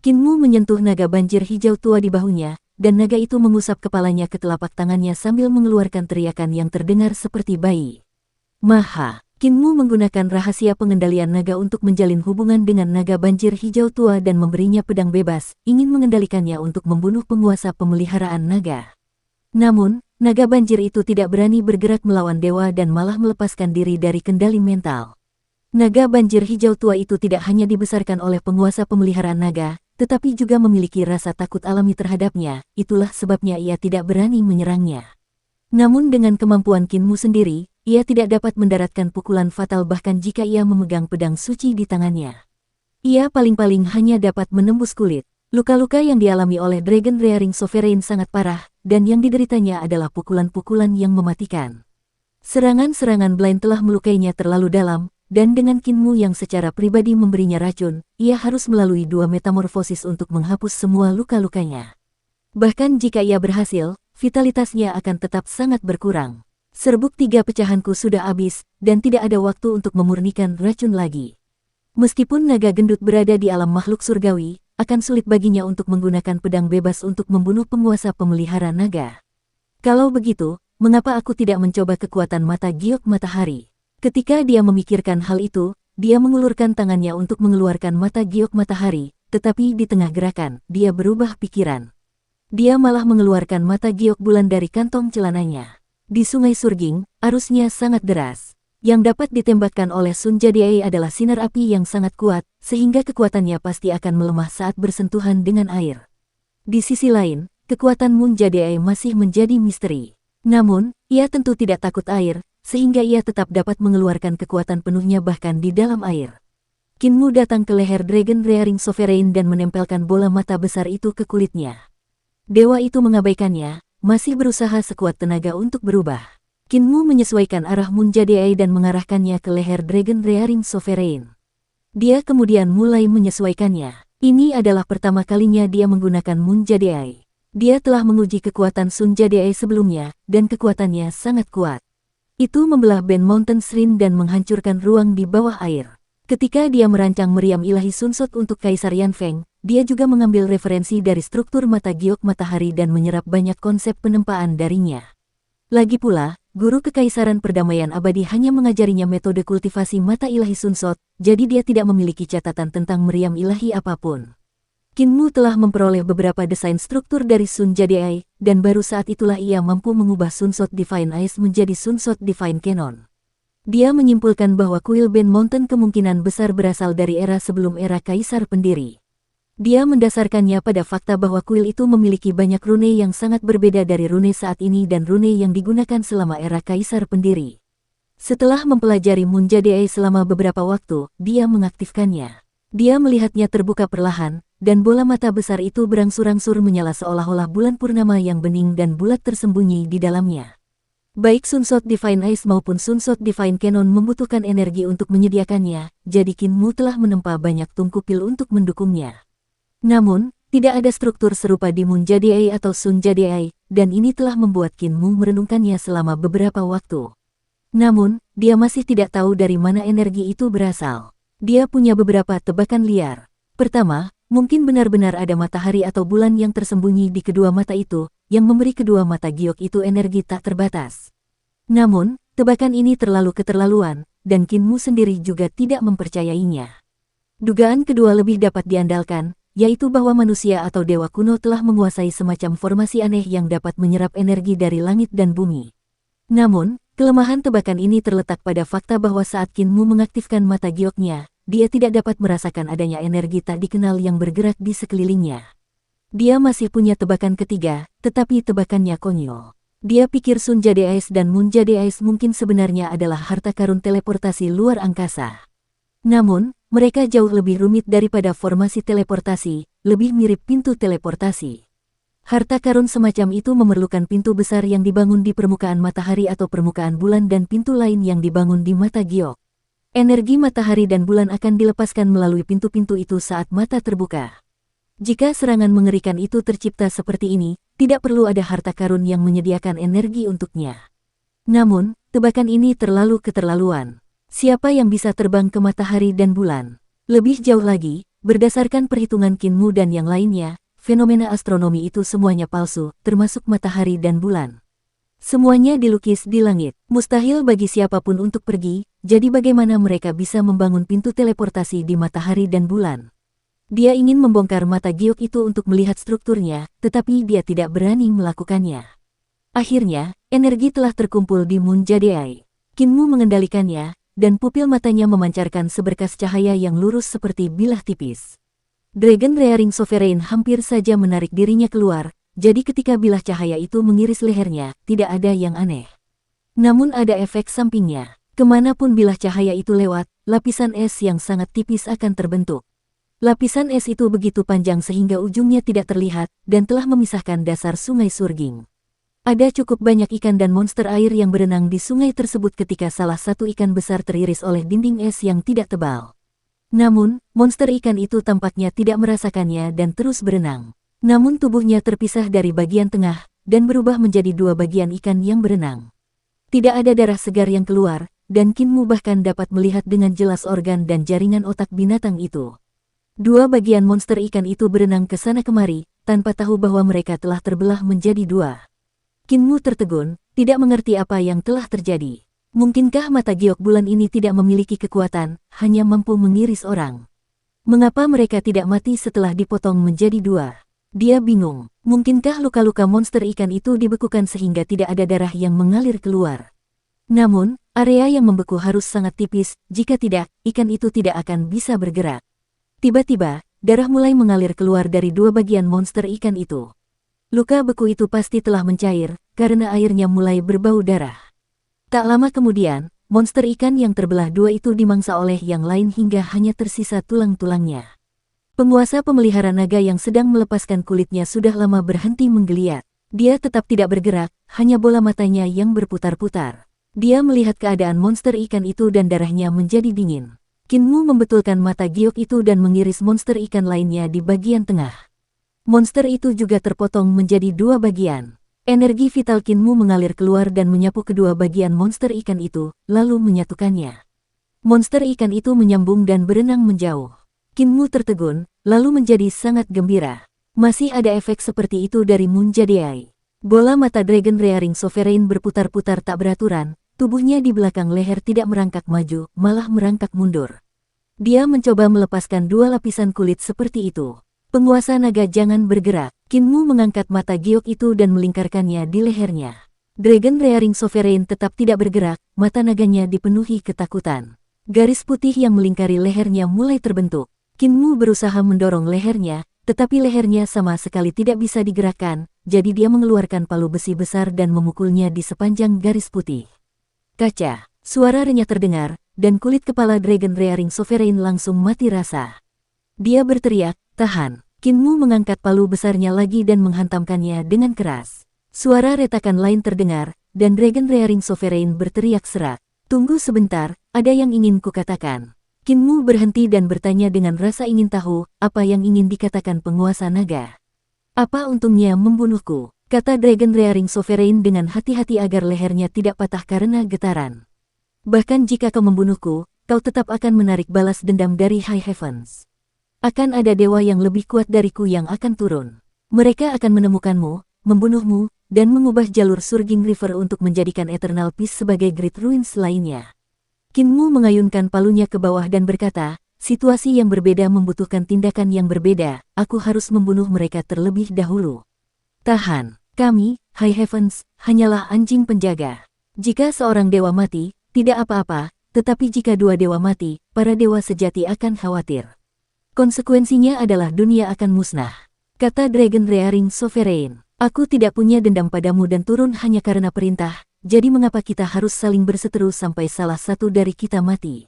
Speaker 1: Kinmu menyentuh naga banjir hijau tua di bahunya, dan naga itu mengusap kepalanya ke telapak tangannya sambil mengeluarkan teriakan yang terdengar seperti bayi. Maha, Kinmu menggunakan rahasia pengendalian naga untuk menjalin hubungan dengan naga banjir hijau tua dan memberinya pedang bebas, ingin mengendalikannya untuk membunuh penguasa pemeliharaan naga. Namun, naga banjir itu tidak berani bergerak melawan dewa dan malah melepaskan diri dari kendali mental. Naga banjir hijau tua itu tidak hanya dibesarkan oleh penguasa pemeliharaan naga, tetapi juga memiliki rasa takut alami terhadapnya, itulah sebabnya ia tidak berani menyerangnya. Namun dengan kemampuan Kinmu sendiri, ia tidak dapat mendaratkan pukulan fatal bahkan jika ia memegang pedang suci di tangannya. Ia paling-paling hanya dapat menembus kulit. Luka-luka yang dialami oleh Dragon Rearing Sovereign sangat parah, dan yang dideritanya adalah pukulan-pukulan yang mematikan. Serangan-serangan blind telah melukainya terlalu dalam, dan dengan Kinmu yang secara pribadi memberinya racun, ia harus melalui dua metamorfosis untuk menghapus semua luka-lukanya. Bahkan jika ia berhasil, vitalitasnya akan tetap sangat berkurang. Serbuk 3 pecahanku sudah habis, dan tidak ada waktu untuk memurnikan racun lagi. Meskipun naga gendut berada di alam makhluk surgawi, akan sulit baginya untuk menggunakan pedang bebas untuk membunuh penguasa pemelihara naga. Kalau begitu, mengapa aku tidak mencoba kekuatan mata giok matahari? Ketika dia memikirkan hal itu, dia mengulurkan tangannya untuk mengeluarkan mata giok matahari, tetapi di tengah gerakan, dia berubah pikiran. Dia malah mengeluarkan mata giok bulan dari kantong celananya. Di Sungai Surging, arusnya sangat deras. Yang dapat ditembakkan oleh Sun Jadiai adalah sinar api yang sangat kuat, sehingga kekuatannya pasti akan melemah saat bersentuhan dengan air. Di sisi lain, kekuatan Mun Jadiai masih menjadi misteri. Namun, ia tentu tidak takut air, sehingga ia tetap dapat mengeluarkan kekuatan penuhnya bahkan di dalam air. Kinmu datang ke leher Dragon Rearing Sovereign dan menempelkan bola mata besar itu ke kulitnya. Dewa itu mengabaikannya, masih berusaha sekuat tenaga untuk berubah. Kinmu menyesuaikan arah Mun Jadiai dan mengarahkannya ke leher Dragon Rearing Sovereign. Dia kemudian mulai menyesuaikannya. Ini adalah pertama kalinya dia menggunakan Mun Jadiai. Dia telah menguji kekuatan Sun Jadiai sebelumnya, dan kekuatannya sangat kuat. Itu membelah band Mountain Shrine dan menghancurkan ruang di bawah air. Ketika dia merancang meriam ilahi Sunsot untuk Kaisar Yanfeng, dia juga mengambil referensi dari struktur mata giok matahari dan menyerap banyak konsep penempaan darinya. Lagi pula, guru Kekaisaran Perdamaian Abadi hanya mengajarinya metode kultivasi mata ilahi Sunsot, jadi dia tidak memiliki catatan tentang meriam ilahi apapun. Kinmu telah memperoleh beberapa desain struktur dari Sun Jade, dan baru saat itulah ia mampu mengubah Sunsot Divine Eyes menjadi Sunsot Divine Cannon. Dia menyimpulkan bahwa kuil Band Mountain kemungkinan besar berasal dari era sebelum era Kaisar Pendiri. Dia mendasarkannya pada fakta bahwa kuil itu memiliki banyak rune yang sangat berbeda dari rune saat ini dan rune yang digunakan selama era Kaisar Pendiri. Setelah mempelajari Moon Jade selama beberapa waktu, dia mengaktifkannya. Dia melihatnya terbuka perlahan, dan bola mata besar itu berangsur-angsur menyala seolah-olah bulan purnama yang bening dan bulat tersembunyi di dalamnya. Baik Sunsot Divine Eyes maupun Sunsot Divine Cannon membutuhkan energi untuk menyediakannya, jadi Kinmu telah menempa banyak tungku pil untuk mendukungnya. Namun, tidak ada struktur serupa di Moon Jade atau Sun Jade, dan ini telah membuat Kinmu merenungkannya selama beberapa waktu. Namun, dia masih tidak tahu dari mana energi itu berasal. Dia punya beberapa tebakan liar. Pertama, mungkin benar-benar ada matahari atau bulan yang tersembunyi di kedua mata itu, yang memberi kedua mata giok itu energi tak terbatas. Namun, tebakan ini terlalu keterlaluan, dan Kinmu sendiri juga tidak mempercayainya. Dugaan kedua lebih dapat diandalkan, yaitu bahwa manusia atau dewa kuno telah menguasai semacam formasi aneh yang dapat menyerap energi dari langit dan bumi. Namun, kelemahan tebakan ini terletak pada fakta bahwa saat Kinmu mengaktifkan mata gioknya, dia tidak dapat merasakan adanya energi tak dikenal yang bergerak di sekelilingnya. Dia masih punya tebakan ketiga, tetapi tebakannya konyol. Dia pikir Sun Jade Eyes dan Moon Jade Eyes mungkin sebenarnya adalah harta karun teleportasi luar angkasa. Namun, mereka jauh lebih rumit daripada formasi teleportasi, lebih mirip pintu teleportasi. Harta karun semacam itu memerlukan pintu besar yang dibangun di permukaan matahari atau permukaan bulan dan pintu lain yang dibangun di mata giok. Energi matahari dan bulan akan dilepaskan melalui pintu-pintu itu saat mata terbuka. Jika serangan mengerikan itu tercipta seperti ini, tidak perlu ada harta karun yang menyediakan energi untuknya. Namun, tebakan ini terlalu keterlaluan. Siapa yang bisa terbang ke matahari dan bulan? Lebih jauh lagi, berdasarkan perhitungan Kinmu dan yang lainnya, fenomena astronomi itu semuanya palsu, termasuk matahari dan bulan. Semuanya dilukis di langit. Mustahil bagi siapapun untuk pergi, jadi bagaimana mereka bisa membangun pintu teleportasi di matahari dan bulan? Dia ingin membongkar mata giok itu untuk melihat strukturnya, tetapi dia tidak berani melakukannya. Akhirnya, energi telah terkumpul di Moon Jade. Kinmu mengendalikannya, dan pupil matanya memancarkan seberkas cahaya yang lurus seperti bilah tipis. Dragon Rearing Sovereign hampir saja menarik dirinya keluar, jadi ketika bilah cahaya itu mengiris lehernya, tidak ada yang aneh. Namun ada efek sampingnya. Kemanapun bilah cahaya itu lewat, lapisan es yang sangat tipis akan terbentuk. Lapisan es itu begitu panjang sehingga ujungnya tidak terlihat, dan telah memisahkan dasar sungai Surging. Ada cukup banyak ikan dan monster air yang berenang di sungai tersebut ketika salah satu ikan besar teriris oleh dinding es yang tidak tebal. Namun, monster ikan itu tampaknya tidak merasakannya dan terus berenang. Namun tubuhnya terpisah dari bagian tengah, dan berubah menjadi dua bagian ikan yang berenang. Tidak ada darah segar yang keluar, dan Kinmu bahkan dapat melihat dengan jelas organ dan jaringan otak binatang itu. Dua bagian monster ikan itu berenang ke sana kemari, tanpa tahu bahwa mereka telah terbelah menjadi dua. Kinmu tertegun, tidak mengerti apa yang telah terjadi. Mungkinkah mata giok bulan ini tidak memiliki kekuatan, hanya mampu mengiris orang? Mengapa mereka tidak mati setelah dipotong menjadi dua? Dia bingung. Mungkinkah luka-luka monster ikan itu dibekukan sehingga tidak ada darah yang mengalir keluar? Namun, area yang membeku harus sangat tipis, jika tidak, ikan itu tidak akan bisa bergerak. Tiba-tiba, darah mulai mengalir keluar dari dua bagian monster ikan itu. Luka beku itu pasti telah mencair, karena airnya mulai berbau darah. Tak lama kemudian, monster ikan yang terbelah dua itu dimangsa oleh yang lain hingga hanya tersisa tulang-tulangnya. Penguasa pemelihara naga yang sedang melepaskan kulitnya sudah lama berhenti menggeliat. Dia tetap tidak bergerak, hanya bola matanya yang berputar-putar. Dia melihat keadaan monster ikan itu dan darahnya menjadi dingin. Kinmu membetulkan mata giok itu dan mengiris monster ikan lainnya di bagian tengah. Monster itu juga terpotong menjadi dua bagian. Energi vital Kinmu mengalir keluar dan menyapu kedua bagian monster ikan itu, lalu menyatukannya. Monster ikan itu menyambung dan berenang menjauh. Kinmu tertegun, lalu menjadi sangat gembira. Masih ada efek seperti itu dari Moon Jade. Bola mata Dragon Rearing Sovereign berputar-putar tak beraturan, tubuhnya di belakang leher tidak merangkak maju, malah merangkak mundur. Dia mencoba melepaskan dua lapisan kulit seperti itu. Penguasa naga jangan bergerak. Kinmu mengangkat mata giok itu dan melingkarkannya di lehernya. Dragon Rearing Sovereign tetap tidak bergerak, mata naganya dipenuhi ketakutan. Garis putih yang melingkari lehernya mulai terbentuk. Kinmu berusaha mendorong lehernya, tetapi lehernya sama sekali tidak bisa digerakkan, jadi dia mengeluarkan palu besi besar dan memukulnya di sepanjang garis putih. Kaca, suara renyah terdengar, dan kulit kepala Dragon Rearing Sovereign langsung mati rasa. Dia berteriak, tahan. Kinmu mengangkat palu besarnya lagi dan menghantamkannya dengan keras. Suara retakan lain terdengar, dan Dragon Rearing Sovereign berteriak serak. Tunggu sebentar, ada yang ingin kukatakan. Kinmu berhenti dan bertanya dengan rasa ingin tahu, apa yang ingin dikatakan penguasa naga. Apa untungnya membunuhku, kata Dragon Rearing Sovereign dengan hati-hati agar lehernya tidak patah karena getaran. Bahkan jika kau membunuhku, kau tetap akan menarik balas dendam dari High Heavens. Akan ada dewa yang lebih kuat dariku yang akan turun. Mereka akan menemukanmu, membunuhmu, dan mengubah jalur Surging River untuk menjadikan Eternal Peace sebagai Great Ruins lainnya. Kinmu mengayunkan palunya ke bawah dan berkata, situasi yang berbeda membutuhkan tindakan yang berbeda, aku harus membunuh mereka terlebih dahulu. Tahan, kami, High Heavens, hanyalah anjing penjaga. Jika seorang dewa mati, tidak apa-apa, tetapi jika dua dewa mati, para dewa sejati akan khawatir. Konsekuensinya adalah dunia akan musnah, kata Dragon Rearing Sovereign. Aku tidak punya dendam padamu dan turun hanya karena perintah. Jadi mengapa kita harus saling berseteru sampai salah satu dari kita mati?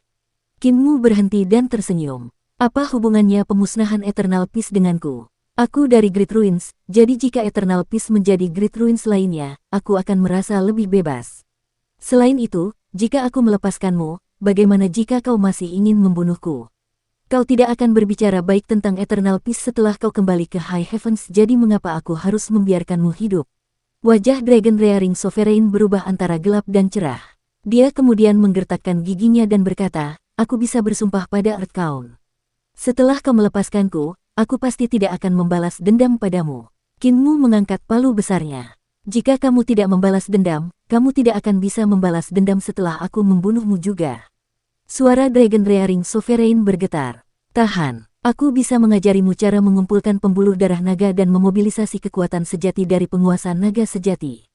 Speaker 1: Kinmu berhenti dan tersenyum. Apa hubungannya pemusnahan Eternal Peace denganku? Aku dari Great Ruins, jadi jika Eternal Peace menjadi Great Ruins lainnya, aku akan merasa lebih bebas. Selain itu, jika aku melepaskanmu, bagaimana jika kau masih ingin membunuhku? Kau tidak akan berbicara baik tentang Eternal Peace setelah kau kembali ke High Heavens, jadi mengapa aku harus membiarkanmu hidup? Wajah Dragon Rearing Sovereign berubah antara gelap dan cerah. Dia kemudian menggertakkan giginya dan berkata, aku bisa bersumpah pada Earthcount. Setelah kau melepaskanku, aku pasti tidak akan membalas dendam padamu. Kinmu mengangkat palu besarnya. Jika kamu tidak membalas dendam, kamu tidak akan bisa membalas dendam setelah aku membunuhmu juga. Suara Dragon Rearing Sovereign bergetar. Tahan. Aku bisa mengajarimu cara mengumpulkan pembuluh darah naga dan memobilisasi kekuatan sejati dari penguasa naga sejati.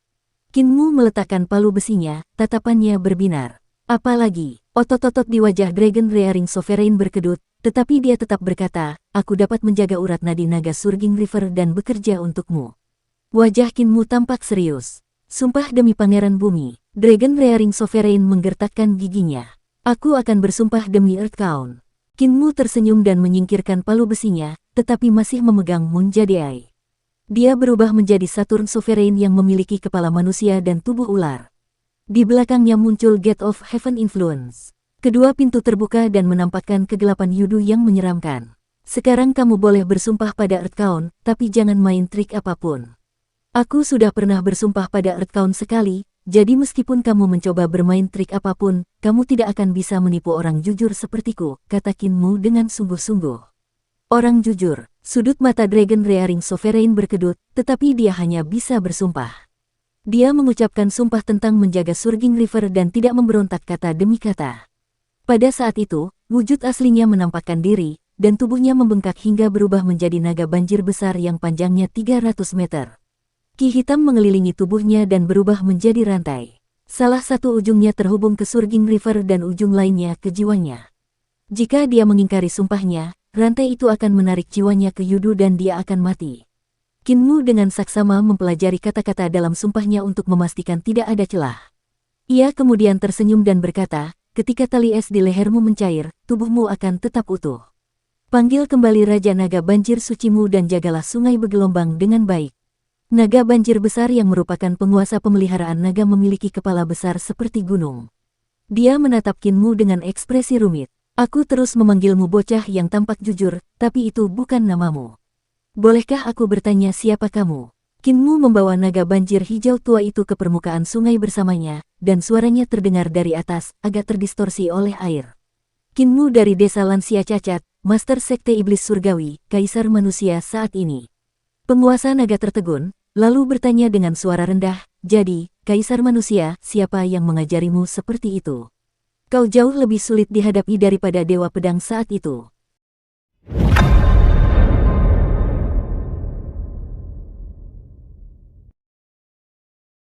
Speaker 1: Kinmu meletakkan palu besinya, tatapannya berbinar. Apalagi, otot-otot di wajah Dragon Rearing Sovereign berkedut, tetapi dia tetap berkata, aku dapat menjaga urat nadi naga Surging River dan bekerja untukmu. Wajah Kinmu tampak serius. Sumpah demi Pangeran Bumi, Dragon Rearing Sovereign menggertakkan giginya. Aku akan bersumpah demi Earthcount. Kinmu tersenyum dan menyingkirkan palu besinya, tetapi masih memegang Moon Jade. Dia berubah menjadi Saturn Sovereign yang memiliki kepala manusia dan tubuh ular. Di belakangnya muncul Gate of Heaven Influence. Kedua pintu terbuka dan menampakkan kegelapan yudu yang menyeramkan. Sekarang kamu boleh bersumpah pada Earthcount, tapi jangan main trik apapun. Aku sudah pernah bersumpah pada Earthcount sekali, jadi meskipun kamu mencoba bermain trik apapun, kamu tidak akan bisa menipu orang jujur sepertiku, kata Kinmu dengan sungguh-sungguh. Orang jujur, sudut mata Dragon Rearing Sovereign berkedut, tetapi dia hanya bisa bersumpah. Dia mengucapkan sumpah tentang menjaga Surging River dan tidak memberontak kata demi kata. Pada saat itu, wujud aslinya menampakkan diri, dan tubuhnya membengkak hingga berubah menjadi naga banjir besar yang panjangnya 300 meter. Ki hitam mengelilingi tubuhnya dan berubah menjadi rantai. Salah satu ujungnya terhubung ke Surging River dan ujung lainnya ke jiwanya. Jika dia mengingkari sumpahnya, rantai itu akan menarik jiwanya ke yudu dan dia akan mati. Kinmu dengan saksama mempelajari kata-kata dalam sumpahnya untuk memastikan tidak ada celah. Ia kemudian tersenyum dan berkata, ketika tali es di lehermu mencair, tubuhmu akan tetap utuh. Panggil kembali Raja Naga Banjir Sucimu dan jagalah sungai bergelombang dengan baik. Naga banjir besar yang merupakan penguasa pemeliharaan naga memiliki kepala besar seperti gunung. Dia menatap Kinmu dengan ekspresi rumit. Aku terus memanggilmu bocah yang tampak jujur, tapi itu bukan namamu. Bolehkah aku bertanya siapa kamu? Kinmu membawa naga banjir hijau tua itu ke permukaan sungai bersamanya, dan suaranya terdengar dari atas, agak terdistorsi oleh air. Kinmu dari desa Lansia Cacat, Master Sekte Iblis Surgawi, Kaisar Manusia saat ini. Penguasa naga tertegun, lalu bertanya dengan suara rendah, "Jadi, Kaisar Manusia, siapa yang mengajarimu seperti itu? Kau jauh lebih sulit dihadapi daripada Dewa Pedang saat itu."